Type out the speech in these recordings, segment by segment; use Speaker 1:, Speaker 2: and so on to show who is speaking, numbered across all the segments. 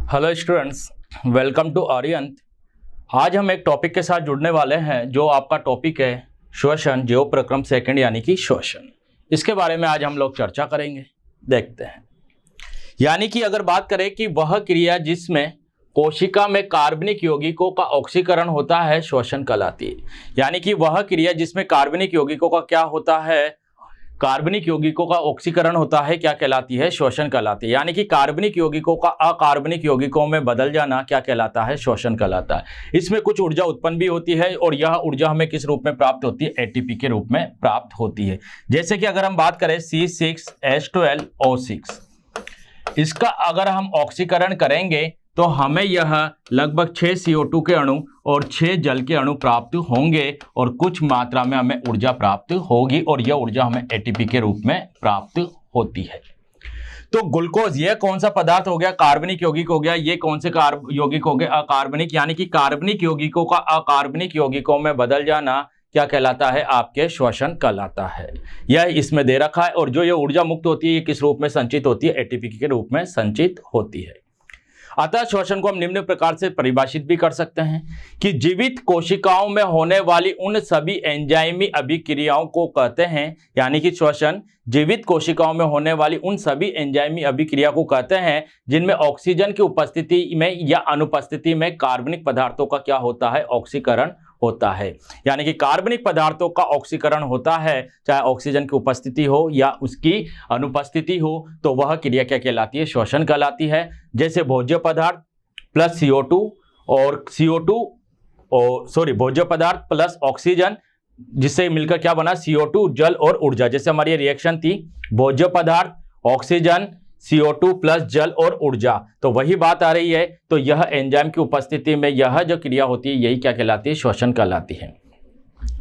Speaker 1: Hello students, welcome to Aryant. आज हम एक टॉपिक के साथ जुड़ने वाले हैं जो आपका टॉपिक है श्वसन, जीव प्रक्रम सेकंड यानी कि श्वसन। इसके बारे में आज हम लोग चर्चा करेंगे। देखते हैं, यानी कि अगर बात करें कि वह क्रिया जिसमें कोशिका में कार्बनिक यौगिकों का ऑक्सीकरण होता है श्वसन कहलाती है। यानी कि वह क्रिया जिसमें कार्बनिक यौगिकों का क्या होता है, कार्बनिक यौगिकों का ऑक्सीकरण होता है, क्या कहलाती है? श्वसन कहलाती है। यानी कि कार्बनिक यौगिकों का अकार्बनिक यौगिकों में बदल जाना क्या कहलाता है? श्वसन कहलाता है। इसमें कुछ ऊर्जा उत्पन्न भी होती है और यह ऊर्जा हमें किस रूप में प्राप्त होती है? एटीपी के रूप में प्राप्त होती है। जैसे कि अगर हम बात करें C6H12O6, इसका अगर हम ऑक्सीकरण करेंगे तो हमें यह लगभग 6 CO2 के अणु और 6 जल के अणु प्राप्त होंगे और कुछ मात्रा में हमें ऊर्जा प्राप्त होगी और यह ऊर्जा हमें एटीपी के रूप में प्राप्त होती है। तो ग्लूकोज यह कौन सा पदार्थ हो गया? कार्बनिक यौगिक हो गया। ये कौन से यौगिक हो गए? अकार्बनिक। यानी कि कार्बनिक यौगिकों का अकार्बनिक यौगिकों में बदल जाना क्या कहलाता है? आपके श्वसन कहलाता है। यह इसमें दे रखा है। और जो ये ऊर्जा मुक्त होती है ये किस रूप में संचित होती है? एटीपी के रूप में संचित होती है। अतः श्वसन को हम निम्न प्रकार से परिभाषित भी कर सकते हैं कि जीवित कोशिकाओं में होने वाली उन सभी एंजाइमी अभिक्रियाओं को कहते हैं। यानी कि श्वसन जीवित कोशिकाओं में होने वाली उन सभी एंजाइमी अभिक्रिया को कहते हैं जिनमें ऑक्सीजन की उपस्थिति में या अनुपस्थिति में कार्बनिक पदार्थों का क्या होता है? ऑक्सीकरण होता है। यानी कि कार्बनिक पदार्थों का ऑक्सीकरण होता है, चाहे ऑक्सीजन की उपस्थिति हो या उसकी अनुपस्थिति हो, तो वह क्रिया क्या कहलाती है? श्वसन कहलाती है। जैसे भोज्य पदार्थ प्लस CO2 और भोज्य पदार्थ प्लस ऑक्सीजन, जिससे मिलकर क्या बना? CO2, जल और ऊर्जा। जैसे हमारी रिएक्शन थी भोज्य पदार्थ, ऑक्सीजन, CO2 प्लस जल और ऊर्जा, तो वही बात आ रही है। तो यह एंजाइम की उपस्थिति में यह जो क्रिया होती है यही क्या कहलाती है? श्वसन कहलाती है।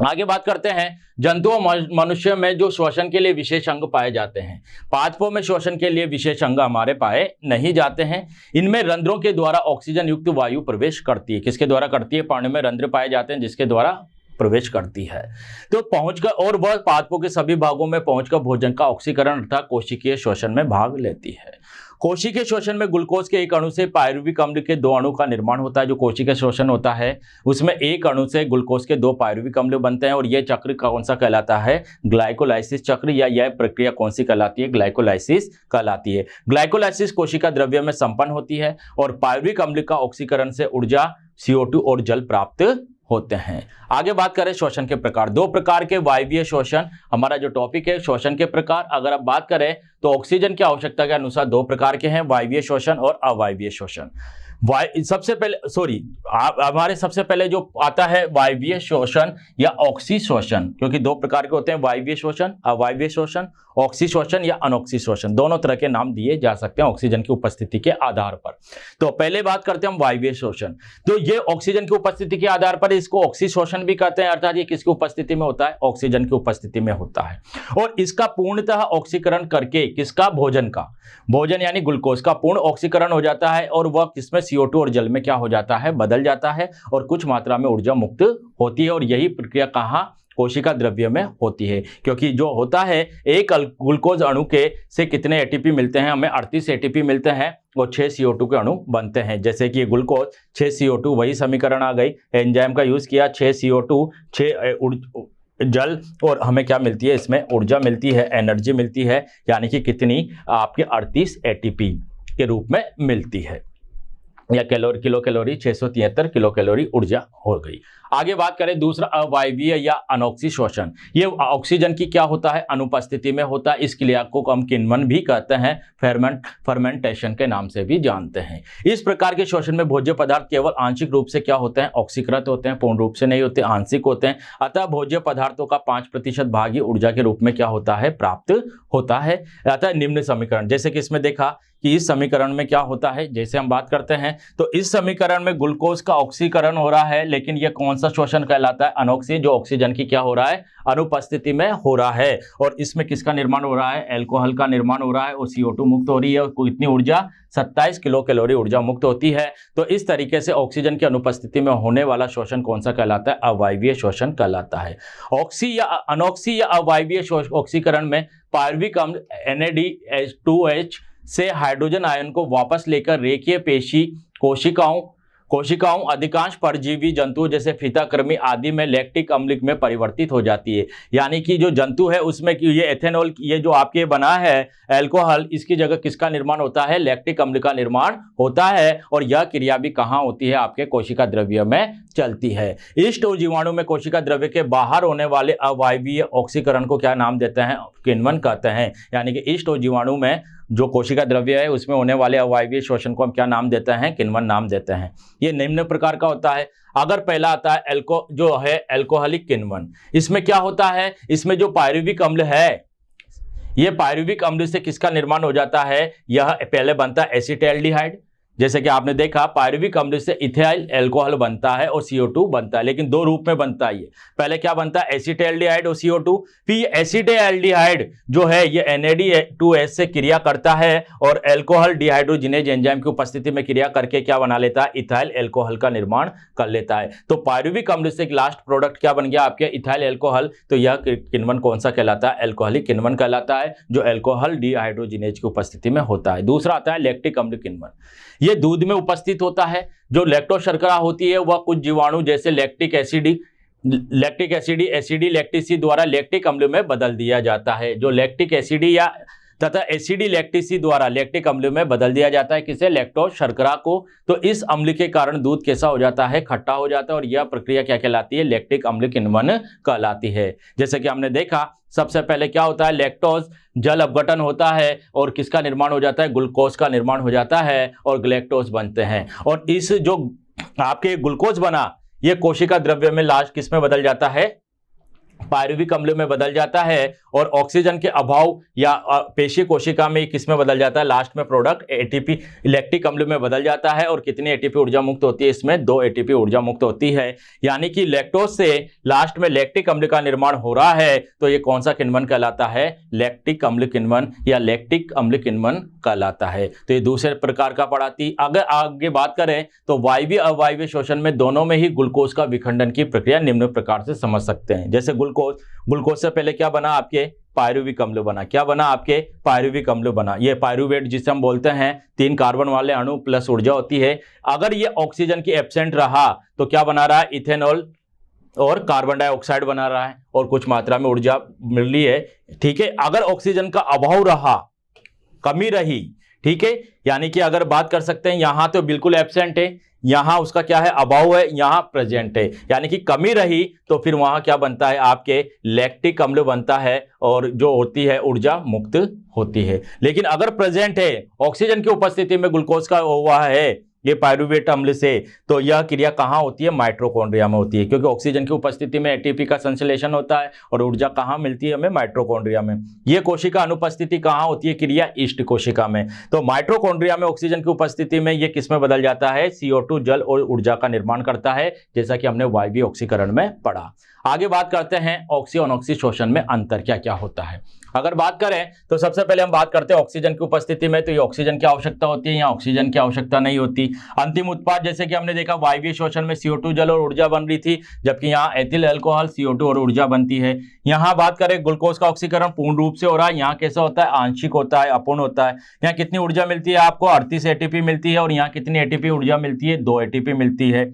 Speaker 1: आगे बात करते हैं जंतुओं मनुष्य में जो श्वसन के लिए विशेष अंग पाए जाते हैं। पादपों में श्वसन के लिए विशेष अंग हमारे पाए नहीं जाते हैं। इनमें रंध्रों के द्वारा ऑक्सीजन युक्त वायु प्रवेश करती है। किसके द्वारा करती है? पानी में रंध्र पाए जाते हैं जिसके द्वारा प्रवेश करती है। तो पहुंचकर और वह पादपों के सभी भागों में पहुंचकर भोजन का ऑक्सीकरण अर्थात कोशिकीय श्वसन में भाग लेती है। कोशिकीय श्वसन में ग्लूकोज के एक अणु से पायरुविक अम्ल के 2 अणु का निर्माण होता है। जो कोशिकीय श्वसन होता है उसमें एक अणु से ग्लूकोज के 2 पायरुविक अम्ल बनते हैं और यह चक्र कौन सा कहलाता है? ग्लाइकोलाइसिस चक्र। या यह प्रक्रिया कौन सी कहलाती है? ग्लाइकोलाइसिस कहलाती है। ग्लाइकोलाइसिस कोशिका द्रव्य में संपन्न होती है और पायरुविक अम्ल का ऑक्सीकरण से ऊर्जा, CO2 और जल प्राप्त होते हैं। आगे बात करें श्वसन के प्रकार। 2 प्रकार के वायवीय श्वसन, हमारा जो टॉपिक है श्वसन के प्रकार। अगर आप बात करें तो ऑक्सीजन की आवश्यकता के अनुसार 2 प्रकार के हैं, वायवीय श्वसन और अवायवीय श्वसन। हमारे सबसे पहले जो आता है वायवीय श्वसन या ऑक्सी श्वसन, क्योंकि 2 प्रकार के होते हैं, वायवीय श्वसन, अवायवीय श्वसन, ऑक्सी श्वसन या अनऑक्सी श्वसन। दोनों तरह के नाम दिए जा सकते हैं ऑक्सीजन की उपस्थिति के आधार पर। तो पहले बात करते हैं हम वायवीय श्वसन। तो ये ऑक्सीजन की उपस्थिति के आधार पर इसको ऑक्सी श्वसन भी कहते हैं, अर्थात ये किसकी उपस्थिति में होता है? ऑक्सीजन की उपस्थिति में होता है। और इसका पूर्णतः ऑक्सीकरण करके किसका? भोजन का। भोजन यानी ग्लूकोज का पूर्ण ऑक्सीकरण हो जाता है और वह किसमें? CO2 और जल में क्या हो जाता है? बदल जाता है और कुछ मात्रा में ऊर्जा मुक्त होती है। और यही प्रक्रिया कहाँ? कोशिका द्रव्य में होती है। क्योंकि जो होता है एक ग्लूकोज अणु के से कितने एटीपी मिलते हैं? हमें 38 एटीपी मिलते हैं और 6 CO2 के अणु बनते हैं। जैसे कि ग्लूकोज 6 CO2, वही समीकरण आ गई। एंजाइम का यूज किया, 6 CO2, 6 जल और हमें क्या मिलती है? इसमें ऊर्जा मिलती है, एनर्जी मिलती है। यानी कि कितनी? आपके 38 एटीपी के रूप में मिलती है। या किलो कैलोरी 673 किलो कैलोरी ऊर्जा हो गई। आगे बात करें दूसरा अवायवीय या अनॉक्सी श्वसन। ये ऑक्सीजन की क्या होता है? अनुपस्थिति में होता है। इस क्रिया को हम किण्वन भी कहते हैं, फर्मेंटेशन के नाम से भी जानते हैं। इस प्रकार के श्वसन में भोज्य पदार्थ केवल आंशिक रूप से क्या होते हैं? ऑक्सीकृत होते हैं, पूर्ण रूप से नहीं होते, आंशिक होते हैं। अतः भोज्य पदार्थों का 5% भाग ही ऊर्जा के रूप में क्या होता है? प्राप्त होता है। अतः निम्न समीकरण, जैसे कि इसमें देखा कि इस समीकरण में क्या होता है, जैसे हम बात करते हैं तो इस समीकरण में ग्लूकोज का ऑक्सीकरण हो रहा है, लेकिन यह कौन सा श्वसन कहलाता है? अनॉक्सी, जो ऑक्सीजन की क्या हो रहा है? अनुपस्थिति में हो रहा है। और इसमें किसका निर्माण हो रहा है? अल्कोहल का निर्माण हो रहा है और CO2 मुक्त हो रही है। और कितनी ऊर्जा? 27 किलो कैलोरी ऊर्जा मुक्त होती है। तो इस तरीके से ऑक्सीजन की अनुपस्थिति में होने वाला श्वसन कौन सा कहलाता है? अवायवीय श्वसन कहलाता है। ऑक्सी या अनॉक्सी या अवायवीय ऑक्सीकरण में पायरुविक अम्ल NADH2H से हाइड्रोजन आयन को वापस लेकर रेखीय पेशी कोशिकाओं अधिकांश परजीवी जंतुओं जैसे फीताकृमि आदि में लैक्टिक अम्ल में परिवर्तित हो जाती है। यानी कि जो जंतु है उसमें ये एथेनॉल, ये जो आपके बना है अल्कोहल, इसकी जगह किसका निर्माण होता है? लैक्टिक अम्ल का निर्माण होता है। और यह क्रिया भी कहाँ होती है? आपके कोशिका द्रव्य में चलती है। ईस्ट और जीवाणु में कोशिका द्रव्य के बाहर होने वाले अवायवीय ऑक्सीकरण को क्या नाम देते हैं? किण्वन कहते हैं। यानी कि ईस्ट और जीवाणु में जो कोशिका द्रव्य है उसमें होने वाले अवायवीय शोषण को हम क्या नाम देते हैं? किण्वन नाम देते हैं। ये निम्न प्रकार का होता है। अगर पहला आता है जो है अल्कोहलिक किण्वन, इसमें क्या होता है? इसमें जो पायरुविक अम्ल है, ये पायरुविक अम्ल से किसका निर्माण हो जाता है? यह पहले बनता है एसिटाल्डिहाइड। जैसे कि आपने देखा पायरुविक अम्ल से इथाइल अल्कोहल बनता है और CO2 बनता है, लेकिन दो रूप में बनता है। ये पहले क्या बनता है? एसिटाल्डिहाइड और CO2। फिर एसिटाल्डिहाइड जो है ये NAD2S से क्रिया करता है और अल्कोहल डिहाइड्रोजिनेज एंजाइम की उपस्थिति में क्रिया करके क्या बना लेता है? इथाइल अल्कोहल का निर्माण कर लेता है। तो पायरुविक अम्ल से लास्ट प्रोडक्ट क्या बन गया? आपके इथाइल अल्कोहल। तो यह किण्वन कौन सा कहलाता है? अल्कोहलिक किण्वन कहलाता है, जो अल्कोहल डिहाइड्रोजिनेज की उपस्थिति में होता है। दूसरा आता है लैक्टिक अम्ल किण्वन। ये दूध में उपस्थित होता है। जो लैक्टोज शर्करा होती है वह कुछ जीवाणु जैसे लैक्टिक एसिडी एसिडी लैक्टिसी द्वारा लैक्टिक अम्ल में बदल दिया जाता है। जो लैक्टिक एसिडी या तथा एसिडी लैक्टिसी द्वारा लैक्टिक अम्ल में बदल दिया जाता है किसे? लैक्टोज शर्करा को। तो इस अम्ल के कारण दूध कैसा हो जाता है? खट्टा हो जाता है। और यह प्रक्रिया क्या कहलाती है? लैक्टिक अम्ल किण्वन कहलाती है। जैसे कि हमने देखा सबसे पहले क्या होता है? लैक्टोज जल अपघटन होता है और किसका निर्माण हो जाता है? ग्लूकोज का निर्माण हो जाता है और ग्लैक्टोज बनते हैं। और इस जो आपके ग्लूकोज बना ये कोशिका द्रव्य में लास्ट किस में बदल जाता है? पायरुविक अम्ल में बदल जाता है। और ऑक्सीजन के अभाव या पेशी कोशिका में किस में बदल जाता है? लास्ट में प्रोडक्ट ATP लैक्टिक अम्ल में बदल जाता है। और कितनी ATP ऊर्जा मुक्त होती है? इसमें 2 ATP ऊर्जा मुक्त होती है। यानी कि लैक्टोज से लास्ट में लैक्टिक अम्ल का निर्माण हो रहा है। तो ये कौन सा किण्वन कहलाता है? लैक्टिक अम्ल किण्वन या लैक्टिक अम्ल किण्वन कहलाता है। तो ये दूसरे प्रकार का पढ़ाती। अगर आगे बात करें तो वायवीय अवायवीय शोषण में दोनों में ही ग्लूकोज का विखंडन की प्रक्रिया निम्न प्रकार से समझ सकते हैं। जैसे ग्लूकोज से पहले क्या बना? आपके पायरुविक अम्ल बना। क्या बना? आपके पायरुविक अम्ल बना। ये पायरुवेट जिसे हम बोलते हैं, 3 कार्बन वाले अणु प्लस ऊर्जा होती है। अगर ये ऑक्सीजन की एब्सेंट रहा तो क्या बना रहा है? इथेनॉल और कार्बन डाइऑक्साइड बना रहा है और कुछ मात्रा में ऊर्जा मिल रही है। ठीक है। अगर ऑक्सीजन का अभाव रहा, कमी रही, ठीक है, यानी कि अगर बात कर सकते हैं यहां तो बिल्कुल एब्सेंट है, यहां उसका क्या है? अभाव है, यहां प्रेजेंट है, यानी कि कमी रही तो फिर वहां क्या बनता है? आपके लैक्टिक अम्ल बनता है और जो होती है ऊर्जा मुक्त होती है। लेकिन अगर प्रेजेंट है, ऑक्सीजन की उपस्थिति में ग्लूकोज का हुआ है ये पायरुवेट अम्ल से, तो यह क्रिया कहाँ होती है? माइटोकॉन्ड्रिया में होती है। क्योंकि ऑक्सीजन की उपस्थिति में ATP का संश्लेषण होता है और ऊर्जा कहाँ मिलती है हमें? माइटोकॉन्ड्रिया में। यह कोशिका अनुपस्थिति कहाँ होती है? क्रिया ईस्ट कोशिका में। तो माइटोकॉन्ड्रिया में ऑक्सीजन की उपस्थिति में यह किस में बदल जाता है? CO2 जल और ऊर्जा का निर्माण करता है, जैसा कि हमने वायवीय ऑक्सीकरण में पढ़ा। आगे बात करते हैं ऑक्सी अनॉक्सी शोषण में अंतर क्या क्या होता है। अगर बात करें तो सबसे पहले हम बात करते हैं ऑक्सीजन की उपस्थिति में। तो ये ऑक्सीजन की आवश्यकता होती है, यहाँ ऑक्सीजन की आवश्यकता नहीं होती। अंतिम उत्पाद जैसे कि हमने देखा वायवीय शोषण में CO2 जल और ऊर्जा बन रही थी, जबकि यहाँ एथिल अल्कोहल CO2 और ऊर्जा बनती है। यहाँ बात करें ग्लूकोज का ऑक्सीकरण पूर्ण रूप से हो रहा है, यहाँ कैसा होता है? आंशिक होता है, अपूर्ण होता है। यहाँ कितनी ऊर्जा मिलती है आपको? 38 ATP मिलती है। और यहाँ कितनी ATP ऊर्जा मिलती है? 2 ATP मिलती है।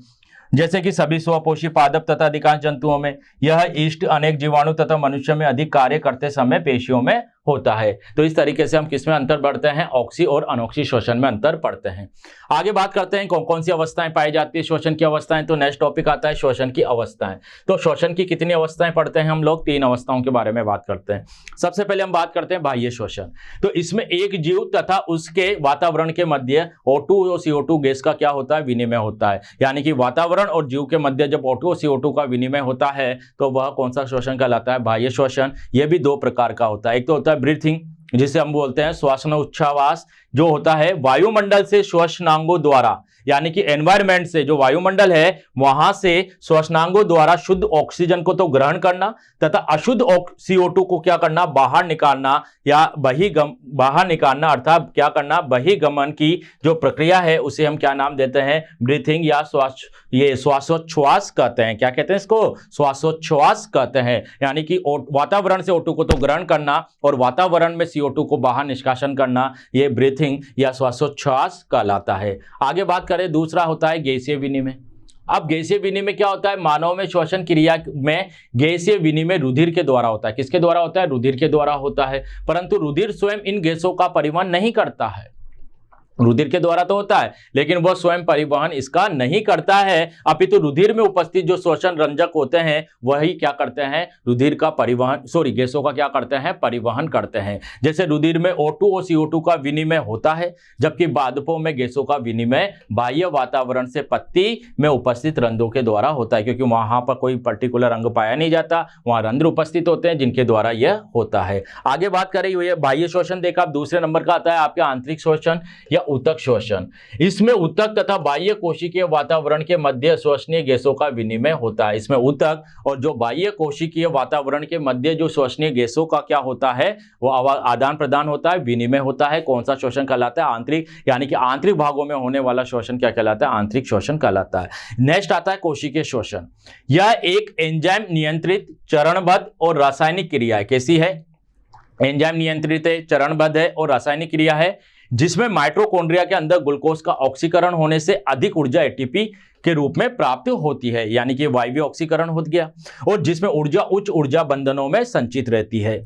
Speaker 1: जैसे कि सभी स्वपोषी पादप तथा अधिकांश जंतुओं में यह ईस्ट अनेक जीवाणु तथा मनुष्य में अधिक कार्य करते समय पेशियों में होता है। तो इस तरीके से हम किसमें अंतर पढ़ते हैं? ऑक्सी और अनॉक्सी शोषण में अंतर पढ़ते हैं। आगे बात करते हैं कौन कौन सी अवस्थाएं पाई जाती है शोषण की अवस्थाएं। तो नेक्स्ट टॉपिक आता है शोषण की अवस्थाएं। तो शोषण की कितनी अवस्थाएं पढ़ते हैं हम लोग? 3 अवस्थाओं के बारे में बात करते हैं। सबसे पहले हम बात करते हैं बाह्य शोषण। तो इसमें एक जीव तथा उसके वातावरण के मध्य O2 और CO2 गैस का क्या होता है? विनिमय होता है। यानी कि वातावरण और जीव के मध्य जब O2 और CO2 का विनिमय होता है तो वह कौन सा शोषण कहलाता है? बाह्य शोषण। यह भी 2 प्रकार का होता है। एक तो होता है ब्रीथिंग, जिसे हम बोलते हैं श्वासनोच्छ्वास, जो होता है वायुमंडल से श्वसनांगों द्वारा यानी कि एनवायरमेंट से, जो वायुमंडल है वहां से श्वसनांगों द्वारा शुद्ध ऑक्सीजन को तो ग्रहण करना तथा अशुद्ध CO2 को क्या करना, बाहर निकालना या बाहर निकालना, अर्थात क्या करना, बहिर्गमन की जो प्रक्रिया है उसे हम क्या नाम देते हैं, ब्रीथिंग या श्वासोच्छ्वास कहते हैं। क्या कहते हैं इसको, श्वासोच्छ्वास कहते हैं। यानी कि वातावरण से O2 को तो ग्रहण करना और वातावरण में CO2 को बाहर निष्कासन करना, ये ब्रीथिंग या श्वासोच्छ्वास कहलाता है। आगे बात करें, दूसरा होता है गैसीय विनिमय। अब गैसीय विनिमय क्या होता है, मानव में श्वसन क्रिया में गैसीय विनिमय रुधिर के द्वारा होता है। किसके द्वारा होता है, रुधिर के द्वारा होता है। परंतु रुधिर स्वयं इन गैसों का परिवहन नहीं करता है। रुधिर के द्वारा तो होता है लेकिन वह स्वयं परिवहन इसका नहीं करता है, अपितु रुधिर में उपस्थित जो श्वसन रंजक होते हैं वही क्या करते हैं, रुधिर का परिवहन, गैसों का क्या करते हैं, परिवहन करते हैं। जैसे रुधिर में O2 और CO2 का विनिमय होता है, जबकि पादपों में गैसों का विनिमय बाह्य वातावरण से पत्ती में उपस्थित रंध्रों के द्वारा होता है, क्योंकि वहां पर कोई पर्टिकुलर अंग पाया नहीं जाता, वहां रंध्र उपस्थित होते हैं जिनके द्वारा यह होता है। आगे बात करें, ये बाह्य श्वसन देखा। अब दूसरे नंबर का आता है आपके आंतरिक श्वसन या ऊतक श्वसन। इसमें ऊतक तथा बाह्य कोशिकीय वातावरण के मध्य श्वसनीय गैसों का विनिमय होता है। इसमें ऊतक और जो बाह्य कोशिकीय वातावरण के मध्य जो श्वसनीय गैसों का क्या होता है, वो आदान प्रदान होता है, विनिमय होता है। कौन सा श्वसन कहलाता है, आंतरिक, यानी कि आंतरिक भागों में होने वाला श्वसन क्या कहलाता है, आंतरिक श्वसन कहलाता है। नेक्स्ट आता है कोशिकीय श्वसन। यह एक एंजाइम नियंत्रित चरणबद्ध और रासायनिक क्रिया है। कैसी है, एंजाइम नियंत्रित है, चरणबद्ध है और रासायनिक क्रिया है, जिसमें माइटोकॉन्ड्रिया के अंदर ग्लूकोज का ऑक्सीकरण होने से अधिक ऊर्जा ATP के रूप में प्राप्त होती है, यानी कि वायवीय ऑक्सीकरण हो गया, और जिसमें ऊर्जा उच्च ऊर्जा बंधनों में संचित रहती है।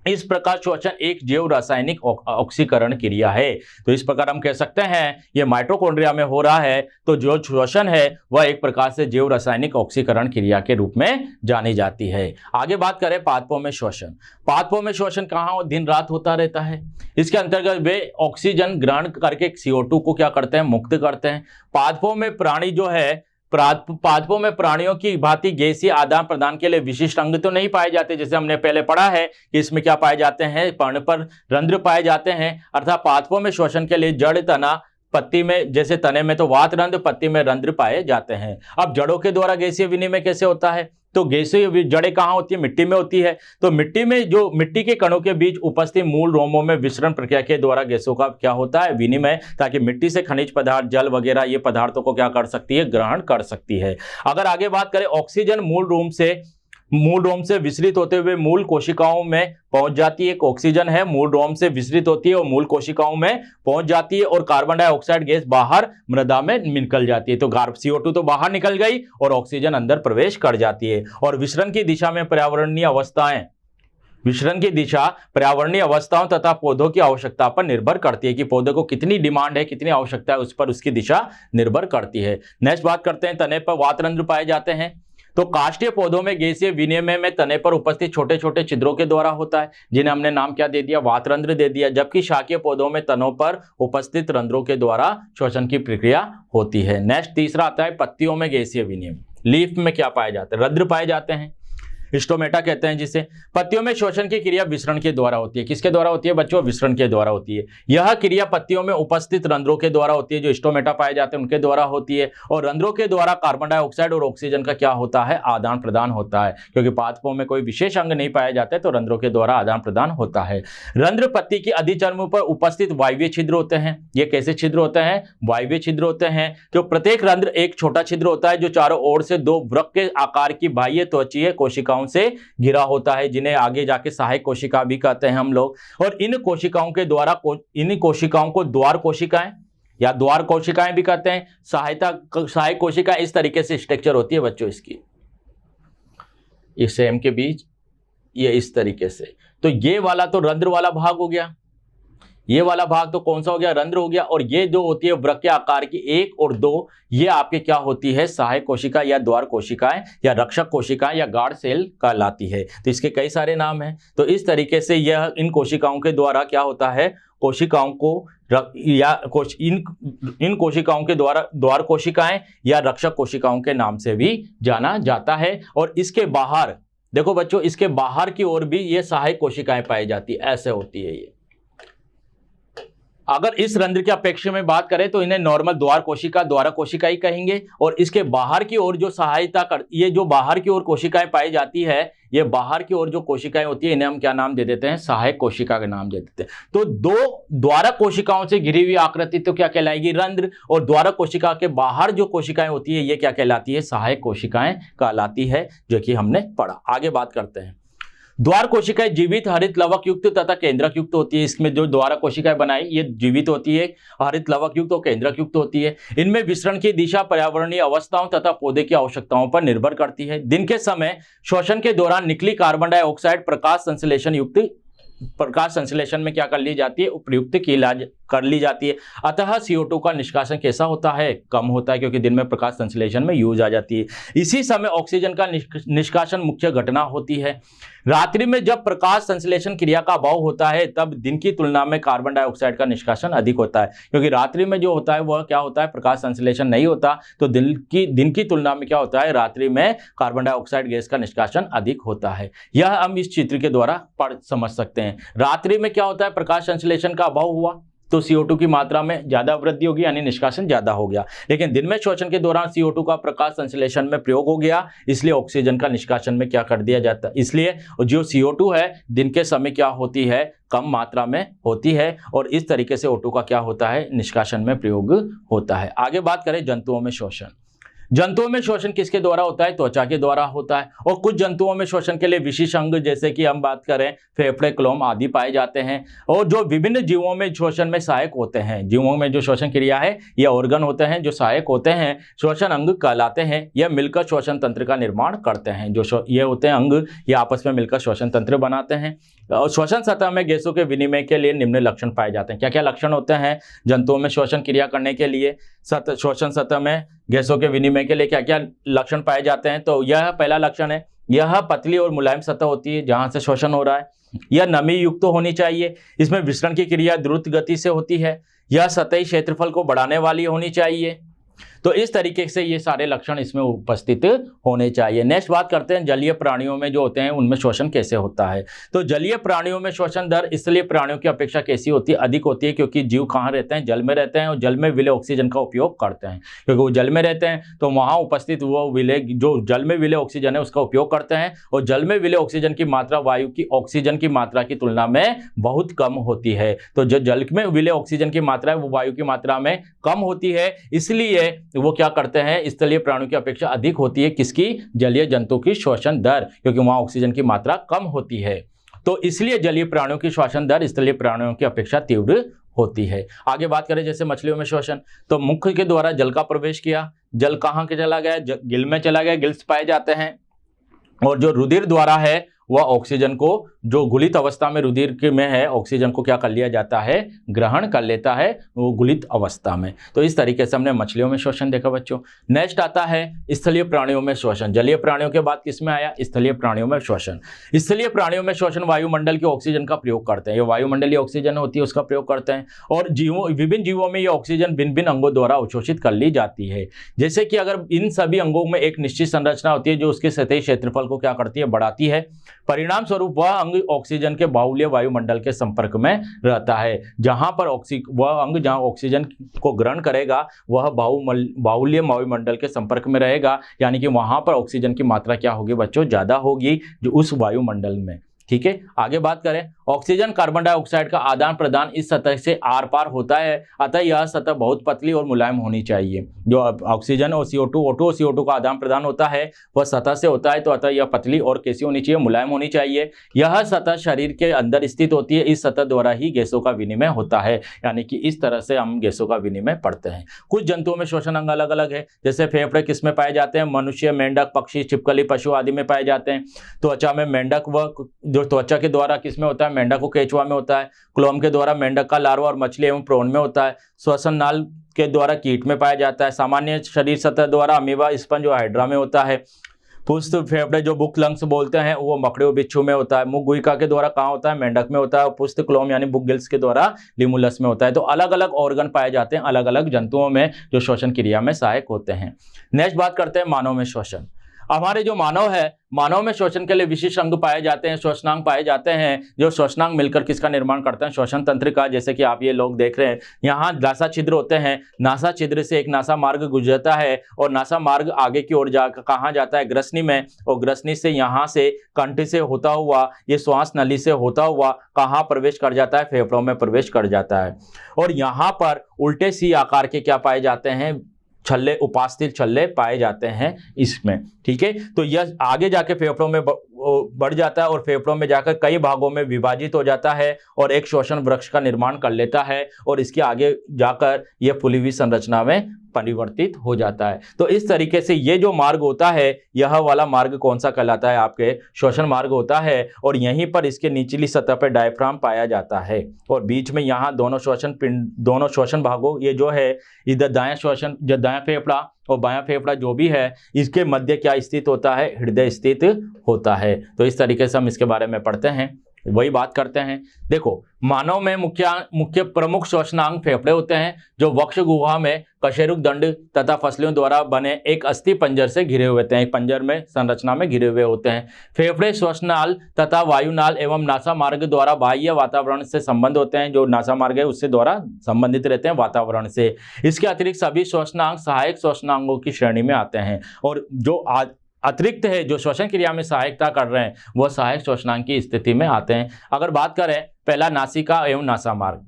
Speaker 1: इस प्रकार श्वसन एक जैव रासायनिक ऑक्सीकरण क्रिया है। तो इस प्रकार हम कह सकते हैं ये माइटोकॉन्ड्रिया में हो रहा है, तो जो श्वसन है वह एक प्रकार से जैव रासायनिक ऑक्सीकरण क्रिया के रूप में जानी जाती है। आगे बात करें पादपों में श्वसन। पादपों में श्वसन कहाँ दिन रात होता रहता है। इसके अंतर्गत वे ऑक्सीजन ग्रहण करके CO2 को क्या करते हैं, मुक्त करते हैं। पादपों में प्राणी जो है, पादपों में प्राणियों की भांति गैसीय आदान प्रदान के लिए विशिष्ट अंग तो नहीं पाए जाते, जैसे हमने पहले पढ़ा है कि इसमें क्या पाए जाते हैं, पर्ण पर रंध्र पाए जाते हैं। अर्थात पादपों में श्वसन के लिए जड़, तना, पत्ती में, जैसे तने में तो वात रंध्र, पत्ती में रंध्र पाए जाते हैं। अब जड़ों के द्वारा गैसीय विनिमय कैसे होता है, तो गैसीय जड़ें कहाँ होती है, मिट्टी में होती है। तो मिट्टी में जो मिट्टी के कणों के बीच उपस्थित मूल रोमों में विसरण प्रक्रिया के द्वारा गैसों का क्या होता है, विनिमय, ताकि मिट्टी से खनिज पदार्थ, जल वगैरह ये पदार्थों को क्या कर सकती है, ग्रहण कर सकती है। अगर आगे बात करें, ऑक्सीजन मूल रोम से विसरित होते हुए मूल कोशिकाओं में पहुंच जाती है। एक ऑक्सीजन है, मूल रोम से विसरित होती है और मूल कोशिकाओं में पहुंच जाती है, और कार्बन डाइऑक्साइड गैस बाहर मृदा में निकल जाती है। तो CO2 तो बाहर निकल गई और ऑक्सीजन अंदर प्रवेश कर जाती है। और विसरण की दिशा में पर्यावरणीय अवस्थाओं तथा पौधों की आवश्यकता पर निर्भर करती है, कि पौधे को कितनी डिमांड है, कितनी आवश्यकता है, उस पर उसकी दिशा निर्भर करती है। नेक्स्ट बात करते हैं, तने पर वातरंध्र पाए जाते हैं। तो काष्ठीय पौधों में गैसीय विनिमय में तने पर उपस्थित छोटे छोटे छिद्रों के द्वारा होता है, जिन्हें हमने नाम क्या दे दिया, वातरंध्र दे दिया। जबकि शाकीय पौधों में तनों पर उपस्थित रंध्रों के द्वारा श्वसन की प्रक्रिया होती है। नेक्स्ट तीसरा आता है पत्तियों में गैसीय विनिमय। लीफ में क्या पाए जाते हैं, रंध्र पाए जाते हैं, स्टोमेटा कहते हैं जिसे। पत्तियों में श्वसन की क्रिया विसरण के द्वारा होती है। किसके द्वारा होती है बच्चों, विसरण के द्वारा होती है। यह क्रिया पत्तियों में उपस्थित रंध्रों के द्वारा होती है, जो स्टोमेटा पाए जाते हैं उनके द्वारा होती है। और रंध्रों के द्वारा कार्बन डाइऑक्साइड और ऑक्सीजन का क्या होता है, आदान प्रदान होता है। क्योंकि पादपों में कोई विशेष अंग नहीं पाए जाते, तो रंध्रों के द्वारा आदान प्रदान होता है। रंध्र पत्ती की अधिचर्म पर उपस्थित वायवीय छिद्र होते हैं। ये कैसे छिद्र होते हैं, वायवीय छिद्र होते हैं। तो प्रत्येक रंध्र एक छोटा छिद्र होता है, जो चारों ओर से दो वृक्क के आकार की बाह्य त्वचीय कोशिकाओं से घिरा होता है, जिन्हें आगे जाके सहायक कोशिका भी कहते हैं हम लोग। और इन कोशिकाओं के द्वारा इन कोशिकाओं को द्वार कोशिकाएं या द्वार कोशिकाएं भी कहते हैं। सहायक कोशिका इस तरीके से स्ट्रक्चर होती है बच्चों इसकी, इस सेम के बीच ये इस तरीके से। तो ये वाला तो रंध्र वाला भाग हो गया, ये वाला भाग तो कौन सा हो गया, रंध्र हो गया। और ये जो होती है वृक्क आकार की 1 और 2, ये आपके क्या होती है, सहायक कोशिका या द्वार कोशिकाएं या रक्षक कोशिकाएं या गार्ड सेल कहलाती है। तो इसके कई सारे नाम हैं। तो इस तरीके से यह इन कोशिकाओं के द्वारा क्या होता है, कोशिकाओं को इन कोशिकाओं के द्वारा द्वार कोशिकाएं या रक्षक कोशिकाओं के नाम से भी जाना जाता है। और इसके बाहर देखो बच्चों, इसके बाहर की ओर भी ये सहायक कोशिकाएं पाई जाती है, ऐसे होती है ये। अगर इस रंध्र के अपेक्षा में बात करें तो इन्हें नॉर्मल द्वार कोशिका, द्वारक कोशिका ही कहेंगे। और इसके बाहर की ओर जो सहायता कर, ये जो बाहर की ओर कोशिकाएं पाई जाती है, ये बाहर की ओर जो कोशिकाएं होती है, इन्हें हम क्या नाम दे देते हैं? सहायक कोशिका का नाम दे देते हैं। तो दो द्वारक कोशिकाओं से घिरी हुई आकृति तो क्या कहलाएगी? रंध्र। और द्वारक कोशिका के बाहर जो कोशिकाएं होती है, ये क्या कहलाती है? सहायक कोशिकाएं कहलाती है, जो कि हमने पढ़ा। आगे बात करते हैं। द्वार कोशिकाएं जीवित, हरित लवक युक्त तथा केंद्रक युक्त होती है। इसमें जो द्वारक कोशिकाएं बनाई, ये जीवित होती है, हरित लवक युक्त और केंद्रक युक्त होती है। इनमें विसरण की दिशा पर्यावरणीय अवस्थाओं तथा पौधे की आवश्यकताओं पर निर्भर करती है। दिन के समय श्वसन के दौरान निकली कार्बन डाइऑक्साइड प्रकाश संश्लेषण में क्या कर ली जाती है? उपयुक्त कर ली जाती है। अतः CO2 का निष्कासन कैसा होता है? कम होता है, क्योंकि दिन में प्रकाश संश्लेषण में यूज आ जाती है। इसी समय ऑक्सीजन का निष्कासन मुख्य घटना होती है। रात्रि में जब प्रकाश संश्लेषण क्रिया का अभाव होता है, तब दिन की तुलना में कार्बन डाइऑक्साइड का निष्कासन अधिक होता है, क्योंकि रात्रि में जो होता है वह क्या होता है? प्रकाश संश्लेषण नहीं होता, तो दिन की तुलना में क्या होता है? रात्रि में कार्बन डाइऑक्साइड गैस का निष्कासन अधिक होता है। यह हम इस चित्र के द्वारा पढ़ समझ सकते हैं। रात्रि में क्या होता है? प्रकाश संश्लेषण का अभाव हुआ तो CO2 की मात्रा में ज्यादा वृद्धि होगी, यानी निष्कासन ज्यादा हो गया। लेकिन दिन में श्वसन के दौरान CO2 का प्रकाश संश्लेषण में प्रयोग हो गया, इसलिए ऑक्सीजन का निष्कासन में क्या कर दिया जाता है? इसलिए जो CO2 है दिन के समय क्या होती है? कम मात्रा में होती है, और इस तरीके से O2 का क्या होता है? निष्कासन में प्रयोग होता है। आगे बात करें जंतुओं में श्वसन। जंतुओं में श्वसन किसके द्वारा होता है? त्वचा के द्वारा होता है। और कुछ जंतुओं में श्वसन के लिए विशेष अंग, जैसे कि हम बात करें फेफड़े, क्लोम आदि पाए जाते हैं। और जो विभिन्न जीवों में श्वसन में सहायक होते हैं, जीवों में जो श्वसन क्रिया है, ये ऑर्गन होते हैं जो सहायक होते हैं, श्वसन अंग कहलाते हैं। यह मिलकर श्वसन तंत्र का निर्माण करते हैं। जो ये होते हैं अंग, ये आपस में मिलकर श्वसन तंत्र बनाते हैं। और श्वसन सतह में गैसों के विनिमय के लिए निम्न लक्षण पाए जाते हैं। क्या क्या लक्षण होते हैं जंतुओं में श्वसन क्रिया करने के लिए? श्वसन सतह में गैसों के विनिमय के लिए क्या क्या लक्षण पाए जाते हैं? तो यह पहला लक्षण है, यह पतली और मुलायम सतह होती है जहां से श्वसन हो रहा है। यह नमी युक्त होनी चाहिए। इसमें विसरण की क्रिया द्रुत गति से होती है। यह सतही क्षेत्रफल को बढ़ाने वाली होनी चाहिए। तो इस तरीके से ये सारे लक्षण इसमें उपस्थित होने चाहिए। नेक्स्ट बात करते हैं जलीय प्राणियों में जो होते हैं उनमें श्वसन कैसे होता है। तो जलीय प्राणियों में श्वसन दर स्थलीय प्राणियों की अपेक्षा कैसी होती है? अधिक होती है, क्योंकि जीव कहाँ रहते हैं? जल में रहते हैं, और जल में विलेय ऑक्सीजन का उपयोग करते हैं। क्योंकि वो जल में रहते हैं तो वहाँ उपस्थित वो विलेय, जो जल में विलेय ऑक्सीजन है उसका उपयोग करते हैं। और जल में विलेय ऑक्सीजन की मात्रा वायु की ऑक्सीजन की मात्रा की तुलना में बहुत कम होती है। तो जो जल में विलेय ऑक्सीजन की मात्रा है वो वायु की मात्रा में कम होती है, इसलिए वो क्या करते हैं? स्थलीय प्राणियों की अपेक्षा अधिक होती है किसकी? जलीय जंतु की श्वसन दर, क्योंकि वहां ऑक्सीजन की मात्रा कम होती है। तो इसलिए जलीय प्राणियों की श्वसन दर स्थलीय प्राणियों की अपेक्षा तीव्र होती है। आगे बात करें जैसे मछलियों में श्वसन, तो मुख के द्वारा जल का प्रवेश किया, जल कहाँ के चला गया? गिल में चला गया, गिल्स पाए जाते हैं। और जो रुधिर द्वारा है वह ऑक्सीजन को, जो गुलित अवस्था में रुधिर के में है, ऑक्सीजन को क्या कर लिया जाता है? ग्रहण कर लेता है वो गुलित अवस्था में। तो इस तरीके से हमने मछलियों में श्वसन देखा बच्चों। नेक्स्ट आता है स्थलीय प्राणियों में श्वसन। जलीय प्राणियों के बाद किसमें आया? स्थलीय प्राणियों में श्वसन। स्थलीय प्राणियों में श्वसन वायुमंडल के ऑक्सीजन का प्रयोग करते हैं। ये वायुमंडलीय ऑक्सीजन होती है उसका प्रयोग करते हैं। और विभिन्न जीवों में ये ऑक्सीजन भिन्न भिन्न अंगों द्वारा अवशोषित कर ली जाती है। जैसे कि अगर इन सभी अंगों में एक निश्चित संरचना होती है जो उसके सतही क्षेत्रफल को क्या करती है? बढ़ाती है। परिणाम स्वरूप वह अंग ऑक्सीजन के बाहुल्य वायुमंडल के संपर्क में रहता है। जहां पर वह अंग जहां ऑक्सीजन को ग्रहण करेगा वह बाहुल्य वायुमंडल के संपर्क में रहेगा, यानी कि वहां पर ऑक्सीजन की मात्रा क्या होगी बच्चों? ज्यादा होगी जो उस वायुमंडल में। ठीक है, आगे बात करें। ऑक्सीजन कार्बन डाइऑक्साइड का आदान प्रदान इस सतह से आर पार होता है, अतः यह सतह बहुत पतली और मुलायम होनी चाहिए। जो ऑक्सीजन और CO2, O2 और CO2 का आदान प्रदान होता है वह सतह से होता है, तो अतः यह पतली और कैसी होनी चाहिए? मुलायम होनी चाहिए। यह सतह शरीर के अंदर स्थित होती है। इस सतह द्वारा ही गैसों का विनिमय होता है, यानी कि इस तरह से हम गैसों का विनिमय पढ़ते हैं। कुछ जंतुओं में श्वसन अंग अलग अलग है। जैसे फेफड़े किस में पाए जाते हैं? मनुष्य, मेंढक, पक्षी, छिपकली, पशु आदि में पाए जाते हैं। त्वचा में मेंढक, व जो त्वचा के द्वारा किसमें होता है? मेंढक और केंचुआ में होता है। क्लोम के द्वारा मेंढक का लार्वा और मछली एवं प्रोन में होता है। श्वसन नाल के द्वारा कीट में पाया जाता है। सामान्य शरीर सतह द्वारा अमीबा, स्पंज और हाइड्रा में होता है। पुष्ट फेफड़े जो बुक लंग्स बोलते हैं वो मकड़े और बिच्छू में होता है। मुख गुहिका के द्वारा कहाँ होता है? मेंढक में होता है। और पुष्ट क्लोम यानी बुक गिल्स के द्वारा लिमुलस में होता है। तो अलग अलग ऑर्गन पाए जाते हैं अलग अलग जंतुओं में जो श्वसन क्रिया में सहायक होते हैं। नेक्स्ट बात करते हैं मानव में श्वसन। हमारे जो मानव है, मानव में श्वसन के लिए विशिष्ट अंग पाए जाते हैं, श्वसनांग पाए जाते हैं। जो श्वसनांग मिलकर किसका निर्माण करते हैं? श्वसन तंत्र का। जैसे कि आप ये लोग देख रहे हैं, यहाँ नासा छिद्र होते हैं, नासा छिद्र से एक नासा मार्ग गुजरता है और नासा मार्ग आगे की ओर कहाँ जाता है? ग्रसनी में, और ग्रसनी से यहाँ से कंठ से होता हुआ, ये श्वास नली से होता हुआ कहाँ प्रवेश कर जाता है? फेफड़ों में प्रवेश कर जाता है। और यहाँ पर उल्टे सी आकार के क्या पाए जाते हैं? छल्ले, उपास्थि छल्ले पाए जाते हैं इसमें, ठीक है। तो यह आगे जाके फेफड़ों में बढ़ जाता है और फेफड़ों में जाकर कई भागों में विभाजित हो जाता है और एक श्वसन वृक्ष का निर्माण कर लेता है और इसके आगे जाकर यह फूली हुई संरचना में परिवर्तित हो जाता है। तो इस तरीके से ये जो मार्ग होता है, यह वाला मार्ग कौन सा कहलाता है? आपके श्वसन मार्ग होता है। और यहीं पर इसके निचली सतह पर डायफ्राम पाया जाता है और बीच में यहाँ दोनों श्वसन पिंड, दोनों श्वसन भागों, ये जो है इधर दायां श्वसन, जो दायां फेफड़ा और बायां फेफड़ा जो भी है, इसके मध्य क्या स्थित होता है? हृदय स्थित होता है। तो इस तरीके से हम इसके बारे में पढ़ते हैं, वही बात करते हैं। देखो, मानव में मुख्य प्रमुख श्वसनांग फेफड़े होते हैं, जो वक्ष गुहा में कशेरुक दंड तथा फसलियों द्वारा बने एक अस्थि पंजर से घिरे हुए होते हैं, एक पंजर में संरचना में घिरे हुए होते हैं। फेफड़े श्वसनाल तथा वायुनाल एवं नासा मार्ग द्वारा बाह्य वातावरण से संबंध होते हैं, जो नासा मार्ग है उससे द्वारा संबंधित रहते हैं वातावरण से। इसके अतिरिक्त सभी श्वसनांग सहायक श्वसनांगों की श्रेणी में आते हैं और जो अतिरिक्त है, जो श्वसन क्रिया में सहायता कर रहे हैं, वह सहायक श्वसनांग की स्थिति में आते हैं। अगर बात करें पहला नासिका एवं नासा मार्ग,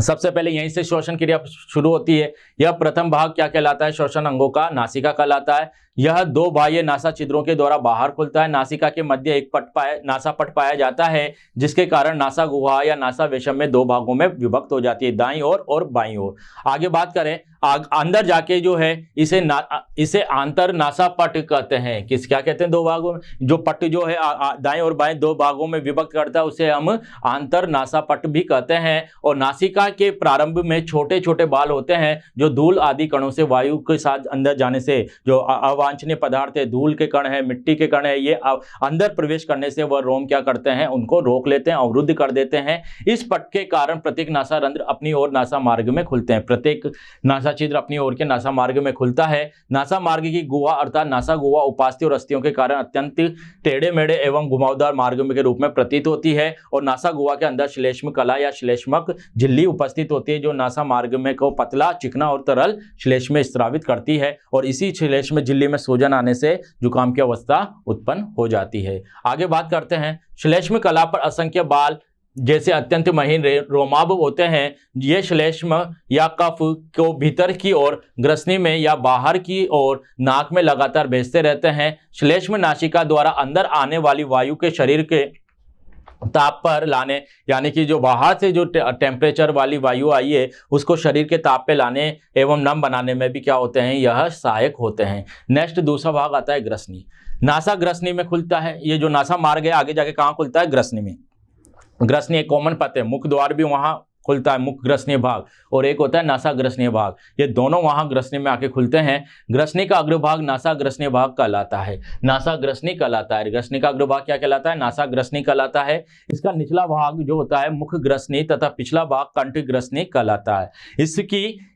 Speaker 1: सबसे पहले यहीं से श्वसन क्रिया शुरू होती है। यह प्रथम भाग क्या कहलाता है? श्वसन अंगों का नासिका कहलाता है। यह दो बाह्य नासा छिद्रों के द्वारा बाहर खुलता है। नासिका के मध्य एक नासा पट पाया जाता है, जिसके कारण नासा गुहा या नासा वेशम में दो भागों में विभक्त हो जाती है, दाईं ओर और बाईं ओर। आगे बात करें, अंदर जाके जो है इसे आंतर नासा पट कहते हैं। क्या कहते हैं? दो भागों में जो पट जो है दाएं और बाएं दो भागों में विभक्त करता है, उसे हम आंतर नासा पट भी कहते हैं। और नासिका के प्रारंभ में छोटे छोटे बाल होते हैं, जो धूल आदि कणों से वायु के साथ अंदर जाने से, जो अवांछनीय पदार्थ है, धूल के कण है, मिट्टी के कण है, ये अंदर प्रवेश करने से वह रोम क्या करते हैं? उनको रोक लेते हैं, अवरुद्ध कर देते हैं। इस पट के कारण प्रत्येक नासा रंध्र अपनी ओर नासा मार्ग में खुलते हैं। प्रत्येक नासा छिद्र अपनी ओर के नासा मार्ग में खुलता है। नासा मार्ग की गुहा अर्थात नासा गुहा उपास्थि और अस्थियों के कारण अत्यंत टेढ़े मेढ़े एवं घुमावदार मार्ग के रूप में प्रतीत होती है और नासा गुहा के अंदर श्लेष्म कला या श्लेष्मक झिल्ली उपस्थित होती है, जो नासा मार्ग में को पतला, चिकना और तरल श्लेष्म में स्रावित करती है और इसी श्लेष्म झिल्ली में सूजन आने से जुकाम की अवस्था उत्पन्न हो जाती है। आगे बात करते हैं, श्लेष्म कला पर असंख्य बाल जैसे अत्यंत महीन रोमाभ होते हैं। ये श्लेष्म या कफ को भीतर की ओर ग्रसनी में या बाहर की ओर नाक में लगातार भेजते रहते हैं। श्लेष्म नासिका द्वारा अंदर आने वाली वायु के शरीर के ताप पर लाने, यानी कि जो बाहर से जो टेम्परेचर वाली वायु आई है उसको शरीर के ताप पे लाने एवं नम बनाने में भी क्या होते हैं? यह सहायक होते हैं। नेक्स्ट दूसरा भाग आता है ग्रसनी। नासा ग्रसनी में खुलता है। ये जो नासा मार्ग है आगे जाके कहाँ खुलता है? ग्रसनी में। ग्रसनी एक कॉमन पथ है, मुख द्वार भी वहां खुलता है, मुख ग्रसनीय भाग, और एक होता है नासा ग्रसनीय भाग। ये दोनों वहां ग्रसनी में आके खुलते हैं। ग्रसनी का अग्रभाग नासा ग्रसनीय भाग कहलाता है, नासा ग्रसनी कहलाता है। ग्रसनी का अग्रभाग क्या कहलाता है? नासा ग्रसनी कहलाता है। इसका निचला भाग जो होता है मुख ग्रसनी तथा पिछला भाग कंठ ग्रसनी कहलाता है।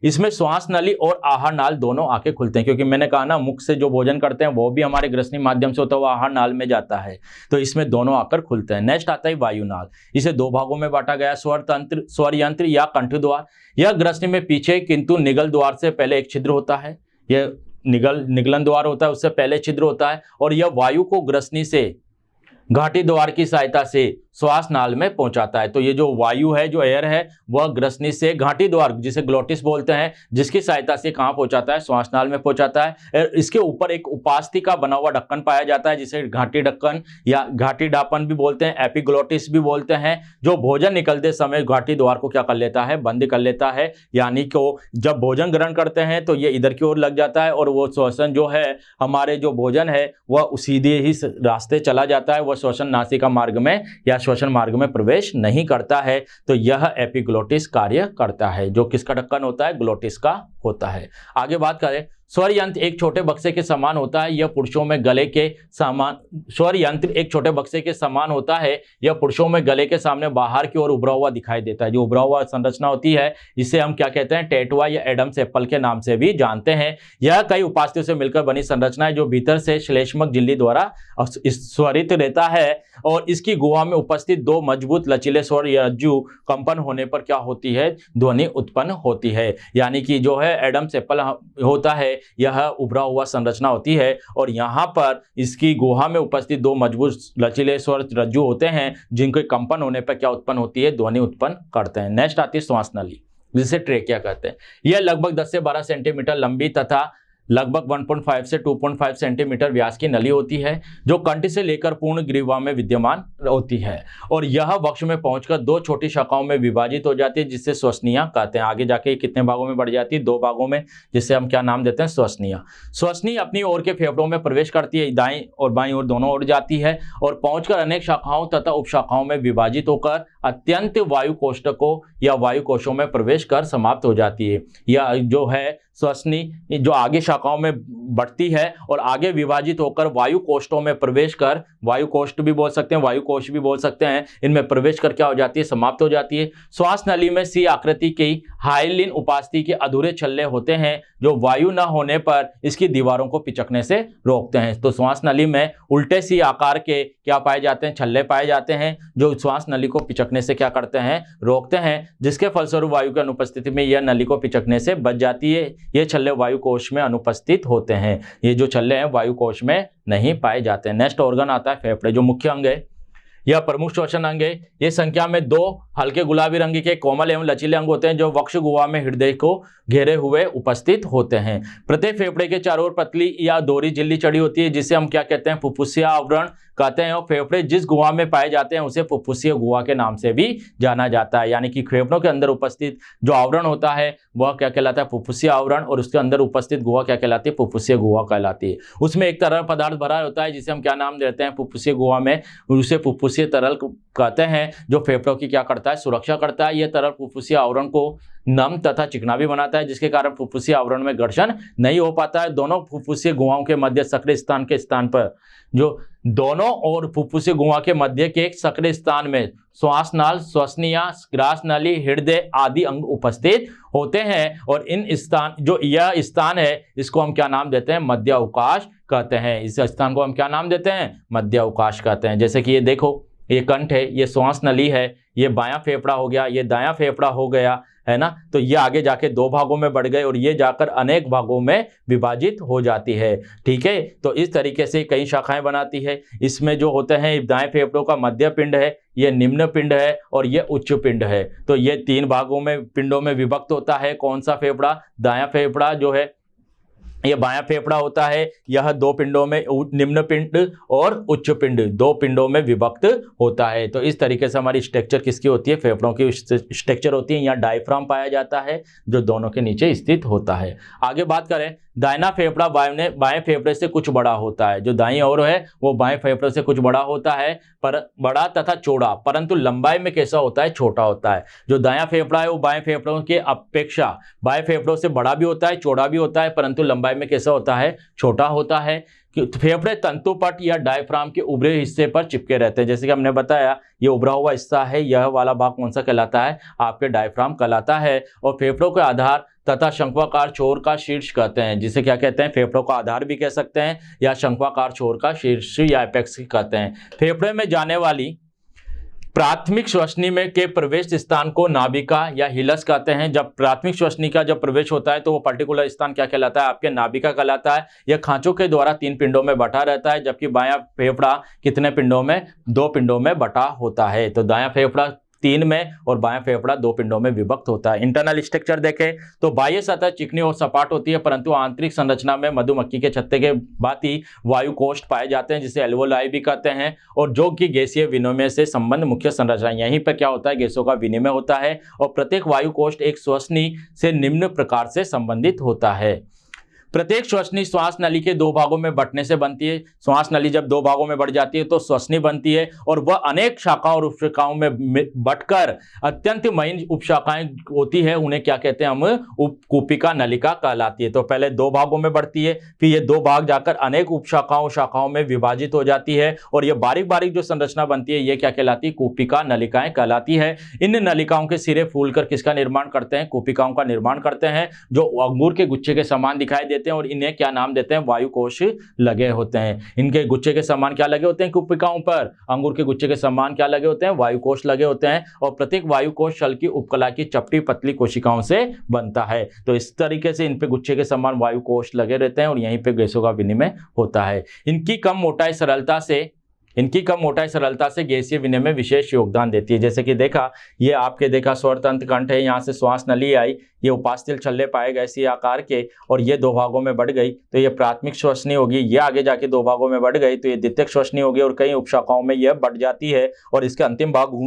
Speaker 1: इसमें श्वास नली और आहार नाल दोनों आके खुलते हैं, क्योंकि मैंने कहा ना, मुख से जो भोजन करते हैं वो भी हमारे ग्रसनी माध्यम से होता है, वो आहार नाल में जाता है, तो इसमें दोनों आकर खुलते हैं। नेक्स्ट आता है वायुनाल। इसे दो भागों में बांटा गया, स्वर यंत्र या कंठ द्वार। यह ग्रसनी में पीछे किंतु निगल द्वार से पहले एक छिद्र होता है। यह निगलन द्वार होता है, उससे पहले छिद्र होता है और यह वायु को ग्रसनी से घाटी द्वार की सहायता से श्वास नाल में पहुंचाता है। तो ये जो वायु है, जो एयर है, वह ग्रसनी से घाटी द्वार, जिसे ग्लोटिस बोलते हैं, जिसकी सहायता से कहां पहुंचाता है? श्वास नाल में पहुंचाता है। इसके ऊपर एक उपास्थि का बना हुआ ढक्कन पाया जाता है, जिसे घाटी ढक्कन या घाटी डापन भी बोलते हैं, एपिग्लोटिस भी बोलते हैं, जो भोजन निकलते समय घाटी द्वार को क्या कर लेता है? बंद कर लेता है। यानी कि जब भोजन ग्रहण करते हैं तो ये इधर की ओर लग जाता है और वो श्वसन जो है, हमारे जो भोजन है वह सीधे ही रास्ते चला जाता है, वह श्वसन नासिका मार्ग में या श्वसन मार्ग में प्रवेश नहीं करता है। तो यह एपिग्लोटिस कार्य करता है, जो किसका ढक्कन होता है? ग्लोटिस का होता है। आगे बात करें, स्वर यंत्र एक छोटे बक्से के समान होता है, यह पुरुषों में गले के समान स्वर यंत्र एक छोटे बक्से के समान होता है, यह पुरुषों में गले के सामने बाहर की ओर उभरा हुआ दिखाई देता है। जो उभरा हुआ संरचना होती है इसे हम क्या कहते हैं, टेटुआ या एडम्स एप्पल के नाम से भी जानते हैं। यह कई उपास्थियों से मिलकर बनी संरचना है जो भीतर से श्लेष्मक झिल्ली द्वारा स्वरित रहता है और इसकी गुहा में उपस्थित दो मजबूत लचीले स्वर रज्जु कंपन होने पर क्या होती है, ध्वनि उत्पन्न होती है। यानी कि जो है एडम्स एप्पल होता है यह उभरा हुआ संरचना होती है और यहाँ पर इसकी गुहा में उपस्थित दो मजबूत लचीले स्वर रज्जु होते हैं जिनके कंपन होने पर क्या उत्पन्न होती है, ध्वनि उत्पन्न करते हैं। नेक्स्ट आती है श्वास नली, जिसे ट्रेकिया कहते हैं। यह लगभग 10 से 12 सेंटीमीटर लंबी तथा लगभग 1.5 से 2.5 सेंटीमीटर व्यास की नली होती है जो कंठ से लेकर पूर्ण ग्रीवा में विद्यमान होती है और यह वक्ष में पहुंचकर दो छोटी शाखाओं में विभाजित हो जाती है जिससे श्वसनिया कहते हैं। आगे जाके कितने भागों में बढ़ जाती है, 2 भागों में, जिससे हम क्या नाम देते हैं, श्वसनिया। श्वसनी अपनी ओर के फेफड़ों में प्रवेश करती है, दाईं और बाईं ओर दोनों ओर जाती है और पहुंचकर अनेक शाखाओं तथा उपशाखाओं में विभाजित होकर अत्यंत वायु कोष्ठकों या वायु कोशों में प्रवेश कर समाप्त हो जाती है। यह जो है श्वसनी जो आगे शाखाओं में बढ़ती है और आगे विभाजित होकर वायु कोष्ठों में प्रवेश कर, वायु कोष्ठ भी बोल सकते हैं, वायु कोश भी बोल सकते हैं, इनमें प्रवेश कर क्या हो जाती है, समाप्त हो जाती है। श्वास नली में सी आकृति की हाइलिन उपास्थि के अधूरे छल्ले होते हैं जो वायु न होने पर इसकी दीवारों को पिचकने से रोकते हैं। तो श्वास नली में उल्टे सी आकार के क्या पाए जाते हैं, छल्ले पाए जाते हैं जो श्वास नली को पिचकने से क्या करते हैं, रोकते हैं, जिसके फलस्वरूप वायु की अनुपस्थिति में यह नली को पिचकने से बच जाती है। ये छल्ले वायु कोश में अनुपस्थित होते हैं। ये जो छल्ले हैं वायु कोश में नहीं पाए जाते हैं। नेक्स्ट ऑर्गन आता है फेफड़े, जो मुख्य अंग है, यह प्रमुख श्वसन अंग है। ये संख्या में 2 हल्के गुलाबी रंग के कोमल एवं लचीले अंग होते हैं जो वक्ष गुहा में हृदय को घेरे हुए उपस्थित होते हैं। प्रत्येक फेफड़े के चारों ओर पतली या दोहरी झिल्ली चढ़ी होती है जिसे हम क्या कहते हैं, फुफ्फुसीय आवरण कहते हैं और फेफड़े जिस गुहा में पाए जाते हैं उसे फुफ्फुसीय गुहा के नाम से भी जाना जाता है। यानी कि फेफड़ों के अंदर उपस्थित जो आवरण होता है वह क्या कहलाता है, फुफ्फुसीय आवरण, और उसके अंदर उपस्थित गुहा क्या कहलाती है, फुफ्फुसीय गुहा कहलाती है। उसमें एक तरल पदार्थ भरा होता है जिसे हम क्या नाम देते हैं, फुफ्फुसीय गुहा में, उसे फुफ्फुसीय तरल कहते हैं जो फेफड़ों की क्या करता है, सुरक्षा करता है। यह तरल फुफ्फुसीय आवरण को नम तथा चिकना भी बनाता है जिसके कारण फुफ्फुसीय आवरण में घर्षण नहीं हो पाता है। दोनों फुफ्फुसीय गुहाओं के मध्य सक्रिय स्थान के स्थान पर, जो दोनों और फुफ्फुसीय गुहा के मध्य के एक सक्रिय स्थान में श्वास नाल, श्वसनिया, ग्रास नली, हृदय आदि अंग उपस्थित होते हैं और इन स्थान, जो यह स्थान है इसको हम क्या नाम देते हैं, मध्य अवकाश कहते हैं। इस स्थान को हम क्या नाम देते हैं, मध्य अवकाश कहते हैं। जैसे कि ये देखो, ये कंठ है, ये श्वास नली है, ये बायां फेफड़ा हो गया, ये दायां फेफड़ा हो गया, है ना। तो ये आगे जाके 2 भागों में बढ़ गए और ये जाकर अनेक भागों में विभाजित हो जाती है। ठीक है, तो इस तरीके से कई शाखाएं बनाती है। इसमें जो होते हैं दाएं फेफड़ों का मध्य पिंड है, ये निम्न पिंड है और ये उच्च पिंड है। तो ये 3 भागों में, पिंडों में विभक्त होता है। कौन सा फेफड़ा, दायां फेफड़ा जो है ये बायां फेफड़ा होता है, यह 2 पिंडों में, निम्न पिंड और उच्च पिंड 2 पिंडों में विभक्त होता है। तो इस तरीके से हमारी स्ट्रक्चर किसकी होती है, फेफड़ों की स्ट्रक्चर होती है। यहाँ डायफ्राम पाया जाता है जो दोनों के नीचे स्थित होता है। आगे बात करें, दाहिना फेफड़ा बाएं फेफड़े से कुछ बड़ा होता है। जो दाईं ओर है वो बाएं फेफड़े से कुछ बड़ा होता है, पर बड़ा तथा चौड़ा, परंतु लंबाई में कैसा होता है, छोटा होता है। जो दायां फेफड़ा है वो बाएं फेफड़ों के अपेक्षा बाएं फेफड़ों से बड़ा भी होता है, चौड़ा भी होता है, परंतु लंबाई में कैसा होता है, छोटा होता है। फेफड़े तंतुपट या डायफ्राम के उभरे हिस्से पर चिपके रहते हैं। जैसे कि हमने बताया ये उभरा हुआ हिस्सा है, यह वाला भाग कौन सा कहलाता है, आपके डायफ्राम कहलाता है। और फेफड़ों के आधार तथा शंक्वाकार छोर का शीर्ष कहते हैं, जिसे क्या कहते हैं, फेफड़ों का आधार भी कह सकते हैं या शंक्वाकार छोर का शीर्ष या एपेक्स कहते हैं। फेफड़े में जाने वाली प्राथमिक श्वसनी में के प्रवेश स्थान को नाभिका या हिलस कहते हैं। जब प्राथमिक श्वसनी का जब प्रवेश होता है तो वो पर्टिकुलर स्थान क्या कहलाता है, आपके नाभिका कहलाता है। यह खांचों के द्वारा 3 पिंडों में बटा रहता है, जबकि बायां फेफड़ा कितने पिंडों में, 2 पिंडों में बटा होता है। तो दायां फेफड़ा 3 में और बायां फेफड़ा 2 पिंडों में विभक्त होता है। इंटरनल स्ट्रक्चर देखें तो बाह्य सतह चिकनी और सपाट होती है, परंतु आंतरिक संरचना में मधुमक्खी के छत्ते के भांति वायु कोष्ठ पाए जाते हैं जिसे एल्वोलाई भी कहते हैं, और जो कि गैसीय विनिमय से संबंध मुख्य संरचना। यहीं पर क्या होता है, गैसों का विनिमय होता है और प्रत्येक वायु कोष्ठ एक श्वसनी से निम्न प्रकार से संबंधित होता है। प्रत्येक श्वसनी श्वास नली के दो भागों में बंटने से बनती है। श्वास नली जब दो भागों में बढ़ जाती है तो श्वसनी बनती है और वह अनेक शाखाओं और उपशाखाओं में बंटकर अत्यंत महीन उपशाखाएं होती है, उन्हें क्या कहते हैं हम, उपकूपिका नलिका कहलाती है। तो पहले दो भागों में बढ़ती है, फिर ये दो भाग जाकर अनेक उपशाखाओं शाखाओं में विभाजित हो जाती है और ये बारीक बारीक जो संरचना बनती है ये क्या कहलाती है, कूपिका नलिकाएं कहलाती है। इन नलिकाओं के सिरे फूलकर किसका निर्माण करते हैं, कूपिकाओं का निर्माण करते हैं, जो अंगूर के गुच्छे के समान दिखाई देते हैं और इन्हें क्या नाम देते हैं, वायु कोश लगे होते हैं। इनके गुच्छे के समान क्या लगे होते हैं, कूपिकाओं पर, अंगूर के गुच्छे के समान क्या लगे होते हैं, वायु कोश लगे होते हैं और प्रत्येक वायु कोश शल की उपकला की चपटी पतली कोशिकाओं से बनता है। तो इस तरीके से इन पे गुच्छे के समान वायु कोश लगे रहते हैं और यहीं पे गैसों का विनिमय होता है। इनकी कम मोटाई सरलता से गैसीय विनिमय में विशेष योगदान देती है। जैसे कि देखा, ये आपके देखा स्वरतंत्र कंठ है, यहाँ से श्वास नली आई, ये उपास्थल छल्ले पाए गैसीय आकार के और ये दो भागों में बढ़ गई तो ये प्राथमिक श्वसनी होगी, ये आगे जाके दो भागों में बढ़ गई तो ये द्वितीयक श्वसनी होगी और कई उपशाखाओं में यह बढ़ जाती है और इसके अंतिम भाग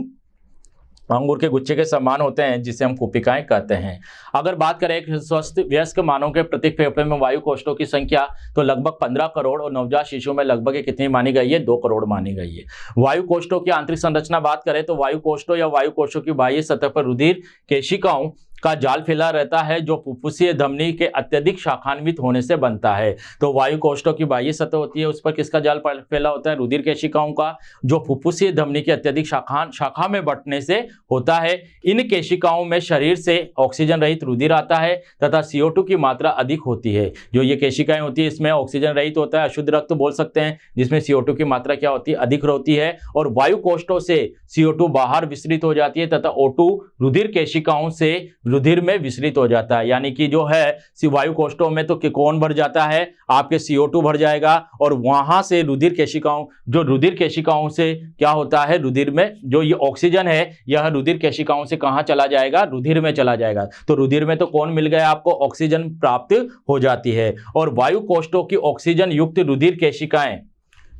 Speaker 1: अंगूर के गुच्छे के समान होते हैं जिसे हम कूपिकाएं कहते हैं। अगर बात करें एक स्वस्थ वयस्क मानव के प्रत्येक फेफड़े में वायु कोष्ठों की संख्या तो लगभग 15 करोड़ और नवजात शिशु में लगभग कितनी मानी गई है, 2 करोड़ मानी गई है। वायु कोष्ठों की आंतरिक संरचना बात करें तो वायु कोष्ठों या वायु कोष्ठों की बाह्य सतह पर रुधिर केशिकाओं का जाल फैला रहता है जो फुफ्फुसीय धमनी के अत्यधिक शाखान्वित होने से बनता है। तो वायु कोष्ठों की बाह्य सतह होती है, उस पर किसका जाल फैला होता है, रुधिर केशिकाओं का, जो फुफ्फुसीय धमनी के अत्यधिक शाखा में बंटने से होता है। इन केशिकाओं में शरीर से ऑक्सीजन रहित रुधिर आता है तथा CO2 की मात्रा अधिक होती है। जो ये केशिकाएं होती है इसमें ऑक्सीजन रहित होता है, अशुद्ध रक्त बोल सकते हैं, जिसमें CO2 की मात्रा क्या होती है, अधिक होती है और वायु कोष्ठों से CO2 बाहर विसरित हो जाती है तथा O2 रुधिर केशिकाओं से रुधिर में विसरित हो जाता है। यानी कि जो है वायु कोष्ठों में तो कौन भर जाता है, आपके CO2 भर जाएगा और वहां से रुधिर केशिकाओं से क्या होता है, रुधिर में जो ये ऑक्सीजन है यह रुधिर केशिकाओं से कहां चला जाएगा, रुधिर में चला जाएगा। तो रुधिर में तो कौन मिल गया आपको, ऑक्सीजन प्राप्त हो जाती है और वायु कोष्ठों की ऑक्सीजन युक्त रुधिर केशिकाएं,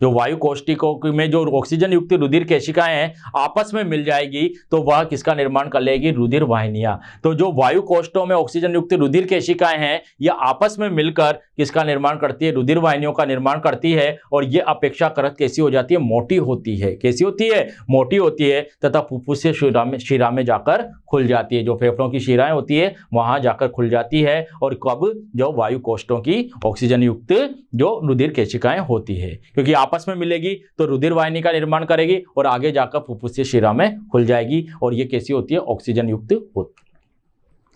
Speaker 1: जो वायु कोष्ठिकों में जो ऑक्सीजन युक्त रुधिर केशिकाएं हैं आपस में मिल जाएगी तो वह किसका निर्माण कर लेगी, रुधिर वाहिनियां। तो जो वायु कोष्ठों में ऑक्सीजन युक्त रुधिर केशिकाएं हैं यह आपस में मिलकर किसका निर्माण करती है, रुधिर वाहिनियों का निर्माण करती है और यह अपेक्षाकृत कैसी हो जाती है, मोटी होती है। कैसी होती है, मोटी होती है तथा फुफ्फुसीय शिरा में जाकर खुल जाती है। जो फेफड़ों की शिराएं होती है वहां जाकर खुल जाती है और कब, जो वायु कोष्ठों की ऑक्सीजन युक्त जो रुधिर केशिकाएं होती है, क्योंकि आपस में मिलेगी तो रुधिर वाहिनी का निर्माण करेगी और आगे जाकर फुफ्फुसीय शिरा में खुल जाएगी और ये कैसी होती है, ऑक्सीजन युक्त होती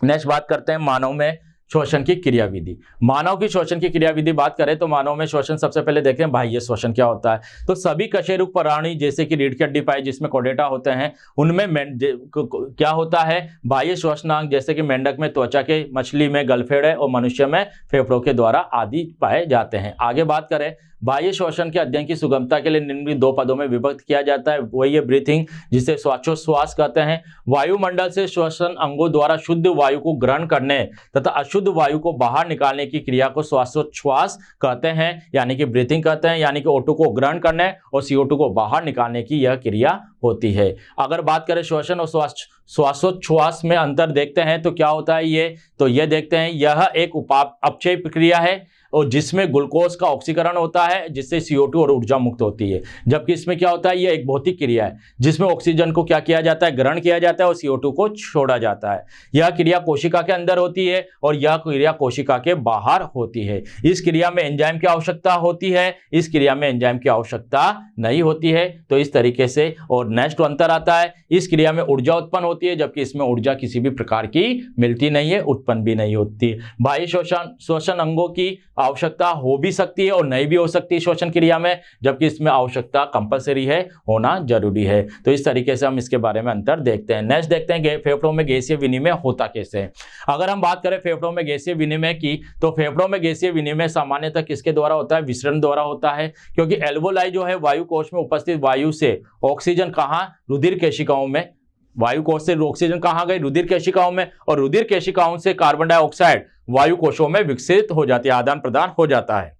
Speaker 1: है। नेक्स्ट बात करते हैं मानव में श्वसन की क्रियाविधि। मानव की श्वसन की क्रियाविधि बात करें तो मानव में श्वसन सबसे पहले देखें हैं बाह्य श्वसन क्या होता है। तो सभी कशेरुक प्राणी जैसे कि रीढ़ की हड्डी पाई जिसमें कोडेटा होते हैं उनमें क्या होता है, बाह्य श्वसनांग जैसे कि मेंढक में त्वचा के, मछली में गलफेड़े और मनुष्य में फेफड़ों के द्वारा आदि पाए जाते हैं। आगे बात करें बाह्य श्वसन के अध्ययन की सुगमता के लिए निम्नलिखित 2 पदों में विभक्त किया जाता है। वही है ब्रीथिंग, जिसे श्वासोच्छ्वास कहते हैं। वायुमंडल से श्वसन अंगों द्वारा शुद्ध वायु को ग्रहण करने तथा अशुद्ध वायु को बाहर निकालने की क्रिया को श्वासोच्छ्वास कहते हैं, यानी कि ब्रीथिंग कहते हैं। यानी कि O2 को ग्रहण करने और CO2 को बाहर निकालने की यह क्रिया होती है। अगर बात करें श्वसन और श्वासोच्छ्वास में अंतर देखते हैं तो क्या होता है ये देखते हैं, यह एक अपचय प्रक्रिया है और जिसमें ग्लूकोज का ऑक्सीकरण होता है जिससे CO2 और ऊर्जा मुक्त होती है। जबकि इसमें क्या होता है, यह एक भौतिक क्रिया है जिसमें ऑक्सीजन को क्या किया जाता है, ग्रहण किया जाता है और CO2 को छोड़ा जाता है। यह क्रिया कोशिका के अंदर होती है और यह क्रिया कोशिका के बाहर होती है। इस क्रिया में एंजाइम की आवश्यकता होती है, इस क्रिया में एंजाइम की आवश्यकता नहीं होती है। तो इस तरीके से और नेक्स्ट अंतर आता है, इस क्रिया में ऊर्जा उत्पन्न होती है जबकि इसमें ऊर्जा किसी भी प्रकार की मिलती नहीं है, उत्पन्न भी नहीं होती। बाह्य श्वसन अंगों की आवश्यकता हो भी सकती है और नहीं भी हो सकती है श्वसन क्रिया में, जबकि इसमें आवश्यकता कंपलसरी है, होना जरूरी है। तो इस तरीके से हम इसके बारे में अंतर देखते हैं। नेक्स्ट देखते हैं फेफड़ों में गैसीय विनिमय होता कैसे है। अगर हम बात करें फेफड़ों में गैसीय विनिमय की तो फेफड़ों में गैसीय विनिमय सामान्यतः किसके द्वारा होता है, विसरण द्वारा होता है। क्योंकि एल्वोलाई जो है वायु कोश में उपस्थित वायु से ऑक्सीजन कहाँ, रुधिर केशिकाओं में, वायु कोश से ऑक्सीजन कहां गई, रुधिर केशिकाओं में, और रुधिर केशिकाओं से कार्बन डाइऑक्साइड वायु कोशों में विकसित हो जाती है, आदान प्रदान हो जाता है।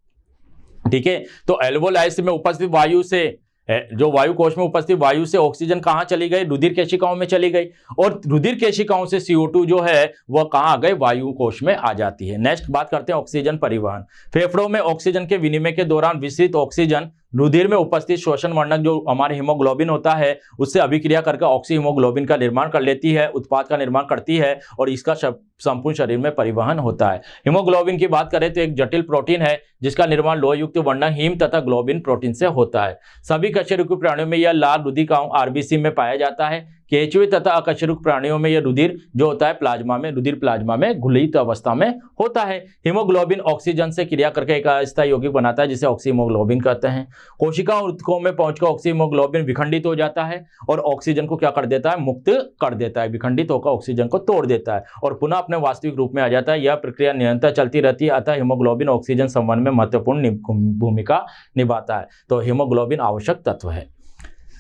Speaker 1: ठीक है, तो एल्वोलाइस में उपस्थित वायु से जो वायु कोश में उपस्थित वायु से ऑक्सीजन कहाँ चली गई, रुधिर केशिकाओं में चली गई, और रुधिर केशिकाओं से CO2 जो है वह कहाँ आ गए, वायु कोश में आ जाती है। नेक्स्ट बात करते हैं ऑक्सीजन परिवहन। फेफड़ों में ऑक्सीजन के विनिमय के दौरान विसरित ऑक्सीजन रुधिर में उपस्थित शोषण वर्णक जो हमारे हीमोग्लोबिन होता है उससे अभिक्रिया करके ऑक्सी हीमोग्लोबिन का निर्माण कर लेती है, उत्पाद का निर्माण करती है, और इसका संपूर्ण शरीर में परिवहन होता है। हीमोग्लोबिन की बात करें तो एक जटिल प्रोटीन है जिसका निर्माण लोह युक्त वर्णक हीम तथा ग्लोबिन प्रोटीन से होता है। सभी कशेरुकी प्राणियों में यह लाल रुधिकाओं RBC में पाया जाता है। केंचुए तथा अकशेरुक प्राणियों में यह रुधिर जो होता है प्लाज्मा में, रुधिर प्लाज्मा में घुलित अवस्था में होता है। हीमोग्लोबिन ऑक्सीजन से क्रिया करके एक अस्थायी यौगिक बनाता है जिसे ऑक्सी हीमोग्लोबिन कहते हैं। कोशिका और ऊतकों में पहुंचकर ऑक्सी हीमोग्लोबिन विखंडित हो जाता है और ऑक्सीजन को क्या कर देता है, मुक्त कर देता है, विखंडित होकर ऑक्सीजन को तोड़ देता है और पुनः अपने वास्तविक रूप में आ जाता है। यह प्रक्रिया निरंतर चलती रहती है, अतः हीमोग्लोबिन ऑक्सीजन संवहन में महत्वपूर्ण भूमिका निभाता है। तो हीमोग्लोबिन आवश्यक तत्व है।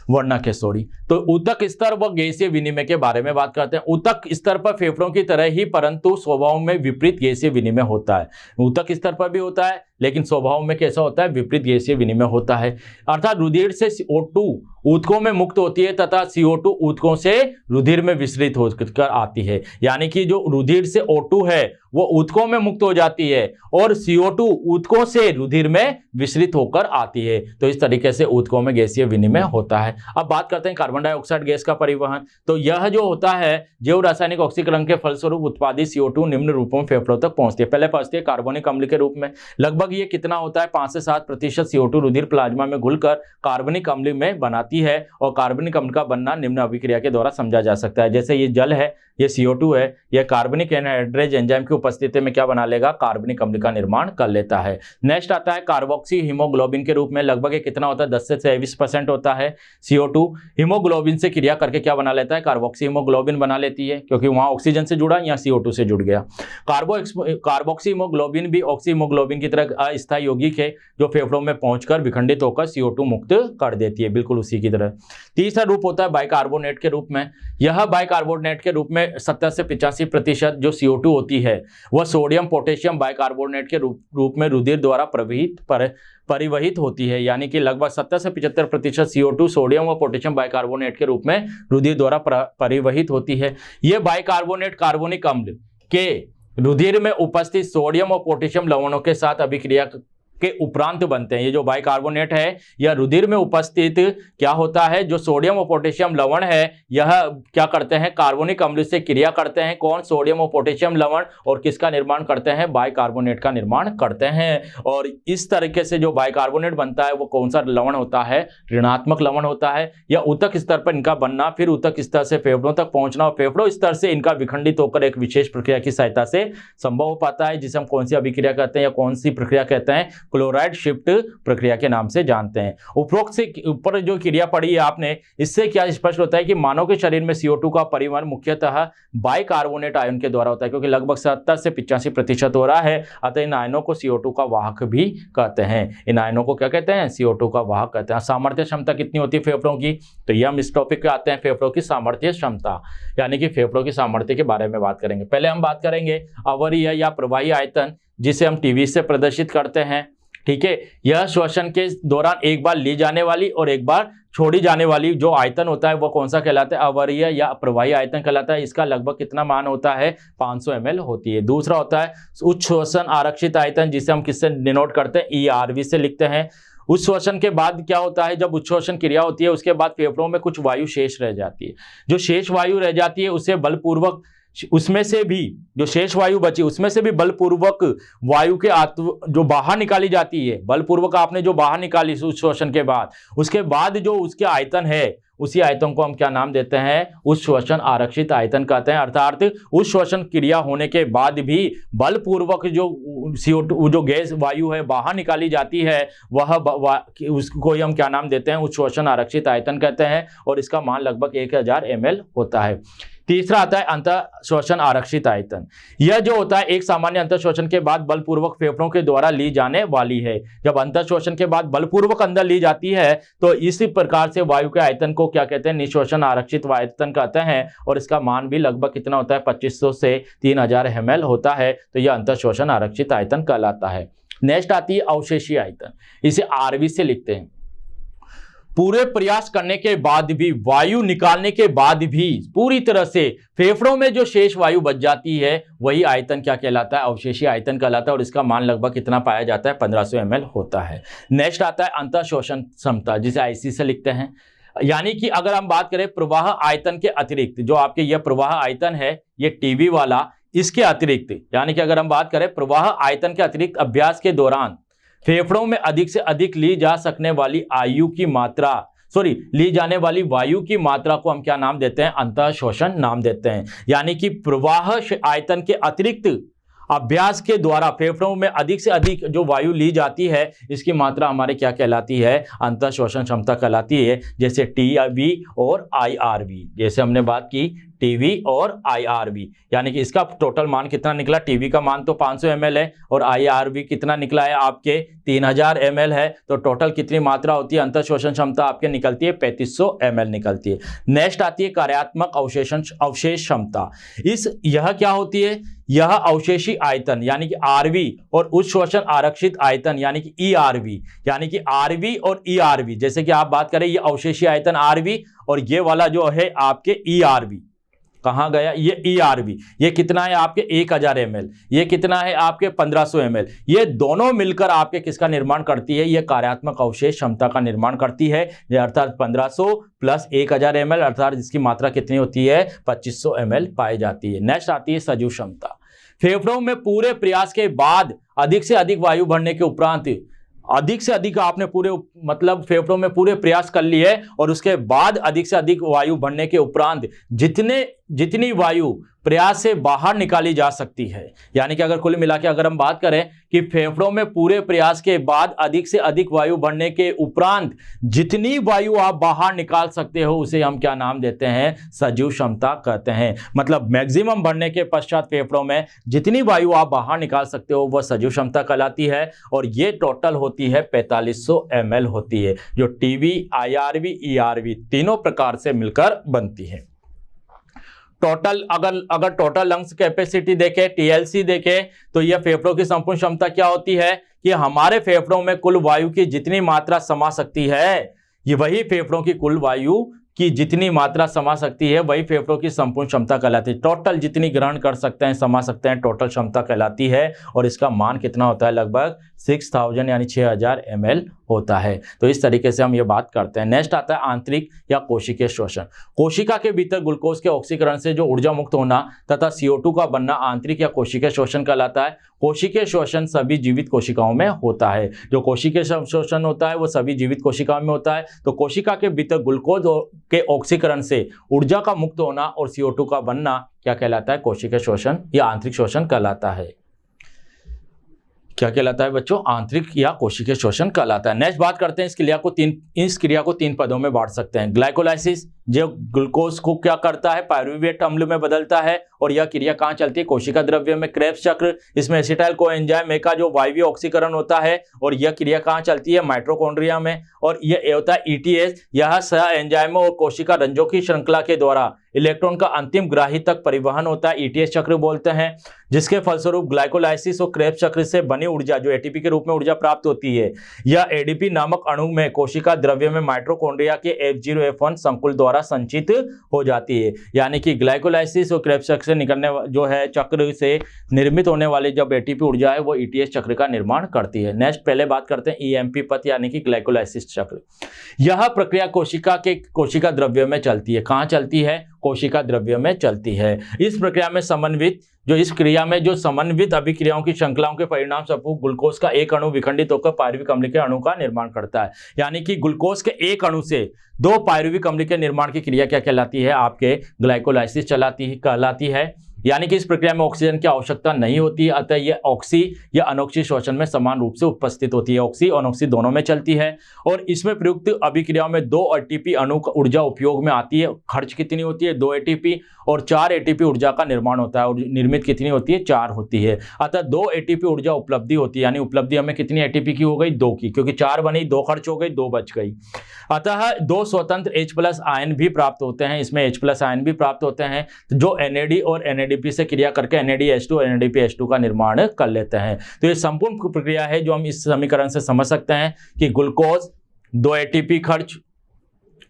Speaker 1: वर्णक है सॉरी। तो ऊतक स्तर व गैसीय विनिमय के बारे में बात करते हैं। ऊतक स्तर पर फेफड़ों की तरह ही परंतु स्वभाव में विपरीत गैसीय विनिमय होता है। ऊतक स्तर पर भी होता है लेकिन स्वभाव में कैसा होता है, विपरीत गैसीय विनिमय होता है। अर्थात रुधिर से CO2 ऊतकों में मुक्त होती है तथा CO2 ऊतकों से रुधिर में विसरित होकर आती है। यानी कि जो रुधिर से O2 है वो ऊतकों में मुक्त हो जाती है और CO2 ऊतकों से रुधिर में विसरित होकर आती है। तो इस तरीके से ऊतकों में गैसीय विनिमय होता है। अब बात करते हैं कार्बन डाइऑक्साइड गैस का परिवहन। तो यह जो होता है जैव रासायनिक ऑक्सीकरण के फलस्वरूप उत्पादित CO2 निम्न रूपों में फेफड़ों तक पहुंचती है। पहले पहुंचती है कार्बनिक अम्ल के रूप में। लगभग ये कितना होता है, 5 से 7% CO2 रुधिर प्लाज्मा में घुलकर कार्बनिक अम्ल में बनाती है और कार्बनिक अम्ल का बनना निम्न अभिक्रिया के द्वारा समझा जा सकता है। जैसे ये जल है, ये CO2 है, यह कार्बनिक एनहाइड्रेज एंजाइम की उपस्थिति में क्या बना लेगा, कार्बनिक अम्ल का निर्माण कर लेता है। नेक्स्ट आता है कार्बोक्सी हीमोग्लोबिन के रूप में। लगभग ये कितना होता है, 10 से 23% होता है। CO2 हीमोग्लोबिन से क्रिया करके क्या बना लेता है, कार्बोक्सी हीमोग्लोबिन बना लेती है, क्योंकि वहां ऑक्सीजन से जुड़ा, यहाँ CO2 से जुड़ गया। कार्बोक्सी हीमोग्लोबिन भी ऑक्सी हीमोग्लोबिन की तरह अस्थायी यौगिक है जो फेफड़ों में पहुंचकर विखंडित होकर CO2 मुक्त कर देती है, बिल्कुल उसी की तरह। तीसरा रूप होता है बाइकार्बोनेट के रूप में। यह बाइकार्बोनेट के रूप में 70 से 85% जो CO2 होती है वह सोडियम पोटेशियम बाइकार्बोनेट के रूप में रुधिर द्वारा परिवहित होती है। यानी कि लगभग 70 से 75% CO2 सोडियम व पोटेशियम बाइकार्बोनेट के रूप में रुधिर द्वारा परिवहित होती है। यह बाइकार्बोनेट कार्बनिक अम्ल के रुधिर में उपस्थित सोडियम और पोटेशियम लवणों के साथ अभिक्रिया के उपरांत बनते हैं। ये जो बाइकार्बोनेट है यह रुधिर में उपस्थित क्या होता है, जो सोडियम और पोटेशियम लवण है यह क्या करते हैं, कार्बनिक अम्ल से क्रिया करते हैं। कौन, सोडियम और पोटेशियम लवण, और किसका निर्माण करते हैं, बाइकार्बोनेट का निर्माण करते हैं। और इस तरीके से जो बाइकार्बोनेट बनता है वो कौन सा लवण होता है, ऋणात्मक लवण होता है। या ऊतक स्तर पर इनका बनना, फिर ऊतक स्तर से फेफड़ों तक पहुंचना और फेफड़ों स्तर से इनका विखंडित होकर एक विशेष प्रक्रिया की सहायता से संभव हो पाता है, जिसे हम कौन सी अभिक्रिया कहते हैं या कौन सी प्रक्रिया कहते हैं, क्लोराइड शिफ्ट प्रक्रिया के नाम से जानते हैं। उपरोक्त से ऊपर जो क्रिया पढ़ी है आपने, इससे क्या स्पष्ट होता है कि मानव के शरीर में CO2 का परिवहन मुख्यतः बाइकार्बोनेट आयन के द्वारा होता है, क्योंकि लगभग 70 से 85% हो रहा है। अतः इन आयनों को CO2 का वाहक भी कहते हैं। इन आयनों को क्या कहते हैं, CO2 का वाहक कहते हैं। सामर्थ्य क्षमता कितनी होती है फेफड़ों की, तो ये हम इस टॉपिक पे आते हैं, फेफड़ों की सामर्थ्य क्षमता, यानी कि फेफड़ों की सामर्थ्य के बारे में बात करेंगे। पहले हम बात करेंगे अवरीय या प्रवाही आयतन, जिसे हम टीवी से प्रदर्शित करते हैं। ठीक है, यह श्वसन के दौरान एक बार ली जाने वाली और एक बार छोड़ी जाने वाली जो आयतन होता है वो कौन सा कहलाता है, अवरीय या प्रवाही आयतन कहलाता है। इसका लगभग कितना मान होता है, 500 ml होती है। दूसरा होता है उच्च श्वसन आरक्षित आयतन, जिसे हम किससे डिनोट करते हैं, ERV से लिखते हैं। उच्च श्वसन के बाद क्या होता है, जब उच्च श्वसन क्रिया होती है उसके बाद फेफड़ों में कुछ वायु शेष रह जाती है। जो शेष वायु रह जाती है उसे बलपूर्वक, उसमें से भी जो शेष वायु बची उसमें से भी बलपूर्वक वायु के जो बाहर निकाली जाती है, बलपूर्वक आपने जो बाहर निकाली उच्च श्वसन के बाद, उसके बाद जो उसके आयतन है उसी आयतन को हम क्या नाम देते हैं, उच्च श्वसन आरक्षित आयतन कहते हैं। अर्थात उच्च श्वसन क्रिया होने के बाद भी बलपूर्वक जो CO2 जो गैस वायु है बाहर निकाली जाती है वह उसको हम क्या नाम देते हैं, उच्च श्वसन आरक्षित आयतन कहते हैं, और इसका मान लगभग 1000 ml होता है। तीसरा आता है अंतः श्वसन आरक्षित आयतन। यह जो होता है एक सामान्य अंतः श्वसन के बाद बलपूर्वक फेफड़ों के द्वारा ली जाने वाली है। जब अंतः श्वसन के बाद बलपूर्वक अंदर ली जाती है तो इसी प्रकार से वायु के आयतन को क्या कहते हैं, निश्वसन आरक्षित आयतन कहते हैं, और इसका मान भी लगभग कितना होता है, 2500 से 3000 ml होता है। तो यह अंतः श्वसन आरक्षित आयतन कहलाता है। नेक्स्ट आती है अवशेषीय आयतन, इसे RV से लिखते हैं। पूरे प्रयास करने के बाद भी, वायु निकालने के बाद भी पूरी तरह से फेफड़ों में जो शेष वायु बच जाती है वही आयतन क्या कहलाता है? अवशेषी आयतन कहलाता है। और इसका मान लगभग कितना पाया जाता है? 1500 ml होता है। नेक्स्ट आता है अंतः शोषण क्षमता, जिसे IC से लिखते हैं। यानी कि अगर हम बात करें प्रवाह आयतन के अतिरिक्त, जो आपके यह प्रवाह आयतन है, ये टीबी वाला, इसके अतिरिक्त, यानी कि अगर हम बात करें प्रवाह आयतन के अतिरिक्त अभ्यास के दौरान फेफड़ों में अधिक से अधिक ली जा सकने वाली ली जाने वाली वायु की मात्रा को हम क्या नाम देते हैं? अंतः शोषण नाम देते हैं। यानी कि प्रवाह आयतन के अतिरिक्त अभ्यास के द्वारा फेफड़ों में अधिक से अधिक जो वायु ली जाती है, इसकी मात्रा हमारे क्या कहलाती है? अंतः शोषण क्षमता कहलाती है। जैसे TB और IRV, जैसे हमने बात की टीवी और IRV, यानी कि इसका टोटल मान कितना निकला? टीवी का मान तो 500 ml है और IRV कितना निकला है? आपके 3000 ml है। तो टोटल कितनी मात्रा होती है? अंतः शोषण क्षमता आपके निकलती है 3500 ml निकलती है। नेक्स्ट आती है कार्यात्मक अवशेष क्षमता। यह क्या होती है? यह अवशेषी आयतन यानी कि RV और उच्च शोषण आरक्षित आयतन यानी कि ERV, यानी कि RV और ERV, जैसे कि आप बात करें ये अवशेषी आयतन RV और ये वाला जो है आपके ERV, कहाँ गया? ये ERV, ये कितना है आपके? 1000 ml, ये कितना है आपके? 1500 ml। ये दोनों मिलकर आपके किसका निर्माण करती है? ये कार्यात्मक अवशेष क्षमता का निर्माण करती है, अर्थात 1500 प्लस 1000 ml, अर्थात जिसकी मात्रा कितनी होती है? 2500 ml पाई जाती है। नेक्स्ट आती है सजीव क्षमता। फेफड़ों में पूरे प्रयास के बाद अधिक से अधिक वायु भरने के उपरांत, अधिक से अधिक आपने फेफड़ों में पूरे प्रयास कर लिए और उसके बाद अधिक से अधिक वायु भरने के उपरांत जितनी वायु प्रयास से बाहर निकाली जा सकती है, यानी कि अगर कुल मिला के अगर हम बात करें कि फेफड़ों में पूरे प्रयास के बाद अधिक से अधिक वायु भरने के उपरांत जितनी वायु आप बाहर निकाल सकते हो, उसे हम क्या नाम देते हैं? सजीव क्षमता कहते हैं। मतलब मैक्सिमम भरने के पश्चात फेफड़ों में जितनी वायु आप बाहर निकाल सकते हो वह सजीव क्षमता कहलाती है। और ये टोटल होती है 4500 ml होती है, जो टीवी, IRV, ERV तीनों प्रकार से मिलकर बनती है। टोटल अगर टोटल लंग्स कैपेसिटी देखें, TLC देखें, तो यह फेफड़ों की संपूर्ण क्षमता क्या होती है? कि हमारे फेफड़ों में कुल वायु की जितनी मात्रा समा सकती है, ये वही फेफड़ों की कुल वायु की जितनी मात्रा समा सकती है वही फेफड़ों की संपूर्ण क्षमता कहलाती है। टोटल जितनी ग्रहण कर सकते हैं, समा सकते हैं, टोटल क्षमता कहलाती है। और इसका मान कितना होता है? लगभग 6000 यानी 6000 ml होता है। तो इस तरीके से हम ये बात करते हैं। नेक्स्ट आता है आंतरिक या कोशिकीय शोषण। कोशिका के भीतर ग्लूकोज के ऑक्सीकरण से जो ऊर्जा मुक्त होना तथा CO2 का बनना आंतरिक या कोशिकीय शोषण कहलाता है। कोशिकीय शोषण सभी जीवित कोशिकाओं में होता है। जो कोशिकीय शोषण होता है वो सभी जीवित कोशिकाओं में होता है। तो कोशिका के भीतर ग्लूकोज के ऑक्सीकरण से ऊर्जा का मुक्त होना और CO2 का बनना क्या कहलाता है? कोशिकीय शोषण या आंतरिक शोषण कहलाता है। क्या कहलाता है बच्चों? आंतरिक या कोशिकीय शोषण कहलाता है। नेक्स्ट बात करते हैं इस क्रिया को 3 पदों में बांट सकते हैं। ग्लाइकोलाइसिस, जो ग्लूकोज को क्या करता है? पायरुवेट अम्ल में बदलता है और यह क्रिया कहाँ चलती है? कोशिका द्रव्य में। क्रेब्स चक्र, इसमें एसिटाइल कोएंजाइम A का जो वायवीय ऑक्सीकरण होता है और यह क्रिया कहाँ चलती है? माइटोकॉन्ड्रिया में। और यह होता है ETS, यह सह एंजाइमों और कोशिका रंजों की श्रृंखला के द्वारा इलेक्ट्रॉन का अंतिम ग्राही तक परिवहन होता है, ETS चक्र बोलते हैं, जिसके फलस्वरूप ग्लाइकोलाइसिस और क्रेब्स चक्र से बनी ऊर्जा जो ATP के रूप में ऊर्जा प्राप्त होती है, यह ADP नामक अणु में कोशिका द्रव्य में माइटोकॉन्ड्रिया के F0 F1 संकुल द्वारा संचित हो जाती है। यानी कि ग्लाइकोलाइसिस और क्रेब्स चक्र से निकलने जो है चक्र से निर्मित होने वाली जब ATP ऊर्जा है वो ETS चक्र का निर्माण करती है। नेक्स्ट पहले बात करते हैं EMP पथ यानी कि ग्लाइकोलाइसिस चक्र। यह प्रक्रिया कोशिका द्रव्य में चलती है। कहाँ चलती है? कोशिका द्रव्य में चलती है। इस प्रक्रिया में समन्वित अभिक्रियाओं की श्रृंखलाओं के परिणाम स्वरूप ग्लूकोज का एक अणु विखंडित होकर पायरुविक अम्ल के अणु का निर्माण करता है। यानी कि ग्लूकोज के एक अणु से 2 पायरुविक अम्ल के निर्माण की क्रिया क्या कहलाती है? आपके ग्लाइकोलाइसिस कहलाती है। यानी कि इस प्रक्रिया में ऑक्सीजन की आवश्यकता नहीं होती है, अतः यह ऑक्सी या अनोक्सी शोषण में समान रूप से उपस्थित होती है। ऑक्सी और अनोक्सी दोनों में चलती है और इसमें प्रयुक्त अभिक्रियाओं में 2 ATP अणु का ऊर्जा उपयोग में आती है। खर्च कितनी होती है? 2 ATP और 4 ATP ऊर्जा का निर्माण होता है और निर्मित कितनी होती है? 4 होती है। अतः 2 ATP ऊर्जा उपलब्धि होती है, यानी उपलब्धि हमें कितनी ATP की हो गई? 2 की, क्योंकि 4 बनी, 2 खर्च हो गई, 2 बच गई। अतः 2 स्वतंत्र H+ आयन भी प्राप्त होते हैं। इसमें H+ आयन भी प्राप्त होते हैं जो NAD और NADP से क्रिया करके NADH2 और NADPH2 का निर्माण कर लेते हैं। तो ये संपूर्ण प्रक्रिया है जो हम इस समीकरण से समझ सकते हैं कि ग्लूकोज 2 ATP खर्च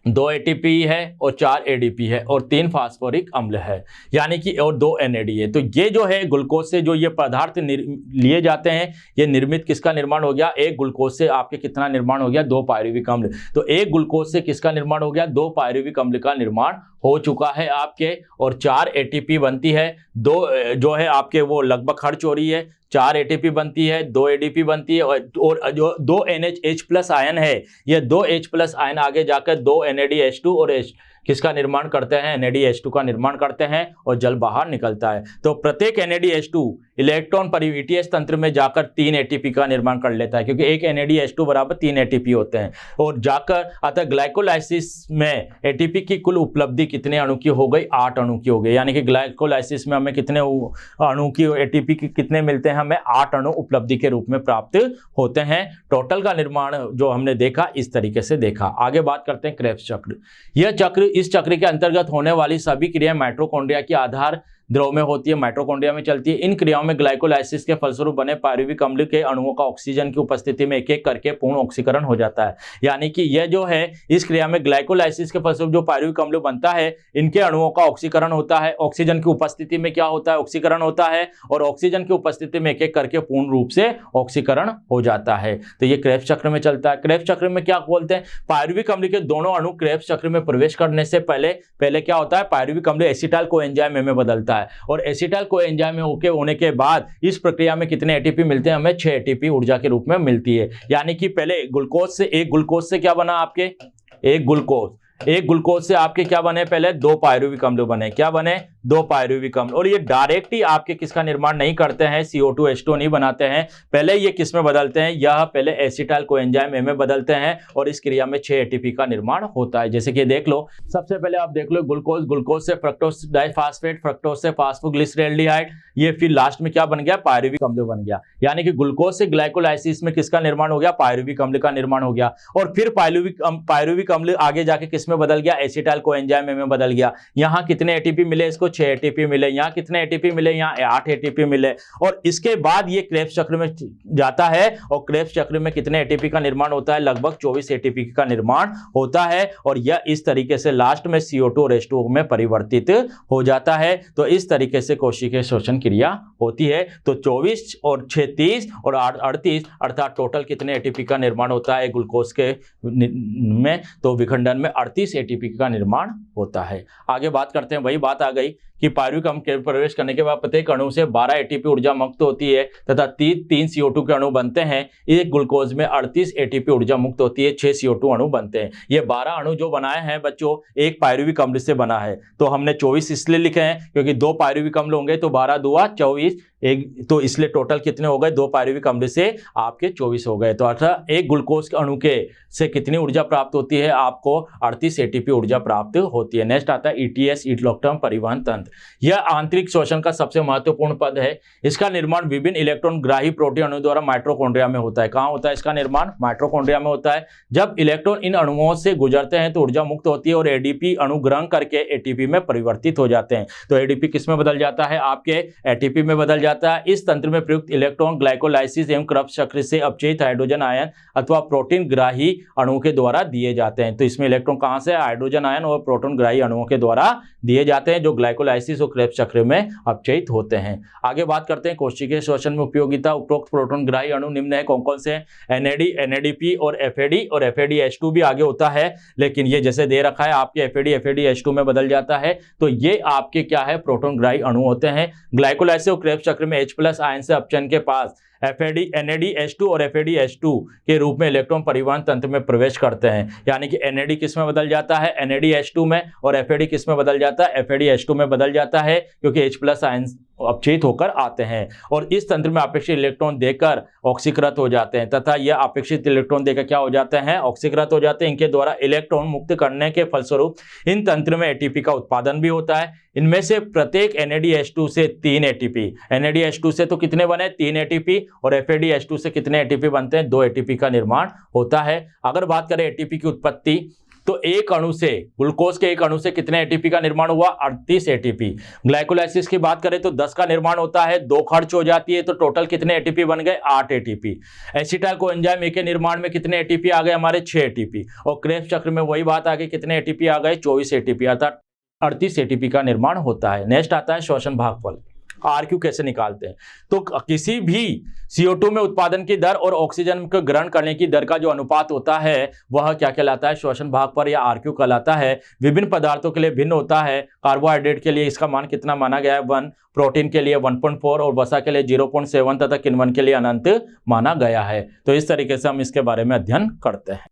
Speaker 1: 2 एटीपी है और 4 एडीपी है और 3 फास्फोरिक अम्ल है, यानी कि और 2 एनएडी है। तो ये जो है ग्लूकोज से जो ये पदार्थ लिए जाते हैं, ये निर्मित किसका निर्माण हो गया? एक ग्लूकोज से आपके कितना निर्माण हो गया? 2 पायरुविक अम्ल। तो एक ग्लूकोज से किसका निर्माण हो गया? 2 पायरुविक अम्ल का निर्माण हो चुका है आपके, और 4 एटीपी बनती है। 2 जो है आपके वो लगभग खर्च हो रही है, 4 एटीपी बनती है, 2 एडीपी बनती है, और जो 2 NH प्लस आयन है, ये 2 H प्लस आयन आगे जाकर 2 NADH2 और किसका निर्माण करते हैं? NADH2 का निर्माण करते हैं और जल बाहर निकलता है। तो प्रत्येक NADH2 इलेक्ट्रॉन परिवहन तंत्र में जाकर 3 एटीपी का निर्माण कर लेता है, क्योंकि एक NADH2 बराबर 3 एटीपी होते हैं। और जाकर अतः ग्लाइकोलाइसिस में एटीपी की कुल उपलब्धि कितने अणु की हो गई? 8 अणु की हो गई। यानी कि ग्लाइकोलाइसिस में हमें कितने अणु की, एटीपी की कितने मिलते हैं? हमें 8 अणु उपलब्धि के रूप में प्राप्त होते हैं। टोटल का निर्माण जो हमने देखा इस तरीके से देखा। आगे बात करते हैं क्रेब्स चक्र। यह चक्र, इस चक्र के अंतर्गत होने वाली सभी क्रियाएं माइटोकॉन्ड्रिया की आधार द्रव में होती है, माइटोकॉन्ड्रिया में चलती है। इन क्रियाओं में ग्लाइकोलाइसिस के फलस्वरूप बने पायरुविक अम्ल के अणुओं का ऑक्सीजन की उपस्थिति में एक एक करके पूर्ण ऑक्सीकरण हो जाता है। यानी कि यह जो है इस क्रिया में ग्लाइकोलाइसिस के फलस्वरूप जो पायरुविक अम्ल बनता है, इनके अणुओं का ऑक्सीकरण होता है। ऑक्सीजन की उपस्थिति में क्या होता है? ऑक्सीकरण होता है, और ऑक्सीजन की उपस्थिति में एक एक करके पूर्ण रूप से ऑक्सीकरण हो जाता है। तो ये क्रेब्स चक्र में चलता है। क्रेब्स चक्र में क्या बोलते हैं? पायरुविक अम्ल के दोनों अणु क्रेब्स चक्र में प्रवेश करने से पहले क्या होता है? पायरुविक अम्ल एसिटाइल कोएंजाइम में बदलता है, और एसिटाइल कोएंजाइम में होने के बाद इस प्रक्रिया में कितने एटीपी मिलते हैं? हमें 6 एटीपी ऊर्जा के रूप में मिलती है। यानी कि पहले एक ग्लूकोज से क्या बना आपके? एक ग्लूकोज से आपके क्या बने? पहले 2 पायरुविक अम्ल बने। क्या बने? 2 पायरुविक अम्ल। और ये डायरेक्ट ही आपके किसका निर्माण नहीं करते हैं? CO2H2 नहीं बनाते हैं, पहले ये किस में बदलते हैं? यह पहले एसिटाइल कोएंजाइम में बदलते हैं, और इस क्रिया में 6 एटीपी का निर्माण होता है। जैसे कि देख लो, सबसे पहले आप देख लो ग्लूकोज से फ्रक्टोज डाइफॉस्फेट, फ्रक्टोज से फास्फोग्लिसरैल्डिहाइड, ये फिर लास्ट में क्या बन गया? पायरुविक अम्ल बन गया। यानी कि ग्लूकोज से ग्लाइकोलाइसिस में किसका निर्माण हो गया? पायरुविक अम्ल का निर्माण हो गया। और फिर पायरुविक अम्ल आगे जाके किस में बदल गया? एसिटाइल कोएंजाइम में बदल गया। यहाँ कितने एटीपी मिले इसको? 6 एटीपी मिले। यहाँ कितने एटीपी मिले? यहाँ 8 एटीपी मिले। और इसके बाद ये क्रेब्स चक्र में जाता है, और क्रेब्स चक्र में कितने एटीपी का निर्माण होता है? लगभग 24 एटीपी का निर्माण होता है, और यह इस तरीके से लास्ट में CO2 और H2O में परिवर्तित हो जाता है। तो इस तरीके से कोशिकीय श्वसन क्रिया होती है। तो 24 और 6 30 और 8 38, अर्थात टोटल कितने एटीपी का निर्माण होता है ग्लूकोज के में? तो विखंडन में 38 एटीपी का निर्माण होता है। आगे बात करते हैं, वही बात आ गई कि पायरुविक अम्ल के प्रवेश करने के बाद प्रत्येक अणु से 12 एटीपी ऊर्जा मुक्त होती है, तथा 3 CO2 के अणु बनते हैं। एक ग्लूकोज में 38 एटीपी ऊर्जा मुक्त होती है, 6 CO2 अणु बनते हैं। ये 12 अणु जो बनाए हैं बच्चों, एक पायरुविक अम्ल से बना है। तो हमने 24 इसलिए लिखे हैं क्योंकि 2 पायरुविक अम्ल होंगे, तो 12 दूआ 24, तो इसलिए टोटल कितने हो गए? 2 पायरुविक अम्ल से आपके 24 हो गए। तो अर्थात एक ग्लूकोज के अणु के से कितनी ऊर्जा प्राप्त होती है? आपको 38 एटीपी ऊर्जा प्राप्त होती है। नेक्स्ट आता है ETS, इलेक्ट्रॉन परिवहन तंत्र। यह आंतरिक श्वसन का सबसे महत्वपूर्ण पद है। इसका निर्माण विभिन्न इलेक्ट्रॉन ग्राही प्रोटीन अणु द्वारा माइटोकॉन्ड्रिया में होता है। कहाँ होता है इसका निर्माण? माइटोकॉन्ड्रिया में होता है। जब इलेक्ट्रॉन इन अणुओं से गुजरते हैं तो ऊर्जा मुक्त होती है, और एडीपी अणु ग्रहण करके एटीपी में परिवर्तित हो जाते हैं। तो एडीपी किस में बदल जाता है? आपके एटीपी में बदल जाता है। इस तंत्र में प्रयुक्त इलेक्ट्रॉन ग्लाइकोलाइसिस एवं क्रेब्स चक्र से अपचयित हाइड्रोजन आयन अथवा प्रोटीन ग्राही अणुओं के द्वारा दिए जाते हैं। तो इसमें इलेक्ट्रॉन कहां से? हाइड्रोजन आयन और प्रोटॉन ग्राही अणुओं के द्वारा दिए जाते हैं, जो ग्लाइकोलाइसिस और क्रेब्स चक्र में अपचयित होते हैं। आगे बात करते हैं कोशिकीय श्वसन में उपयोगिता। उपरोक्त प्रोटॉन ग्राही अणु निम्न है, कौन कौन से? NAD, NADP और FAD, और FADH2 भी आगे होता है, लेकिन ये जैसे दे रखा है आपके FADH2 में बदल जाता है। तो ये आपके क्या है? प्रोटॉन ग्राही अणु होते हैं। ग्लाइकोलाइसिस और क्रेब्स चक्र में H+ आयन से अपचयन के पास NADH2 और FADH2 के रूप में इलेक्ट्रॉन परिवहन तंत्र में प्रवेश करते हैं। यानी कि NAD किस में बदल जाता है? NADH2 में, और FAD किस में बदल जाता है? FADH2 में बदल जाता है, क्योंकि H+ आयन अपचयित होकर आते हैं, और इस तंत्र में अपेक्षित इलेक्ट्रॉन देकर ऑक्सीकृत हो जाते हैं, तथा यह अपेक्षित इलेक्ट्रॉन देकर क्या हो जाते हैं? ऑक्सीकृत हो जाते हैं। इनके द्वारा इलेक्ट्रॉन मुक्त करने के फलस्वरूप इन तंत्र में एटीपी का उत्पादन भी होता है। इनमें से प्रत्येक NADH2 से 3 एटीपी, NADH2 से तो कितने बने? 3 एटीपी, और FADH2 से कितने एटीपी बनते हैं? 2 एटीपी का निर्माण होता है। अगर बात करें एटीपी की उत्पत्ति, तो एक अणु से, ग्लूकोज के एक अणु से कितने एटीपी का निर्माण हुआ? 38 एटीपी। ग्लाइकोलाइसिस की बात करें तो 10 का निर्माण होता है, 2 खर्च हो जाती है, तो टोटल कितने एटीपी बन गए? 8 एटीपी। एसिटाइल कोएंजाइम ए के निर्माण में कितने एटीपी आ गए हमारे? 6 एटीपी। और क्रेब्स चक्र में वही बात आ गई, कितने एटीपी आ गए? 24 एटीपी, अर्थात 38 एटीपी का निर्माण होता है। नेक्स्ट आता है श्वसन भागफल। आरक्यू कैसे निकालते हैं? तो किसी भी CO2 में उत्पादन की दर और ऑक्सीजन को ग्रहण करने की दर का जो अनुपात होता है वह क्या कहलाता है? श्वसन भागफल या आरक्यू कहलाता है। विभिन्न पदार्थों के लिए भिन्न होता है। कार्बोहाइड्रेट के लिए इसका मान कितना माना गया है? 1, प्रोटीन के लिए 1.4 और वसा के लिए 0.7 तथा किण्वन के लिए अनंत माना गया है। तो इस तरीके से हम इसके बारे में अध्ययन करते हैं।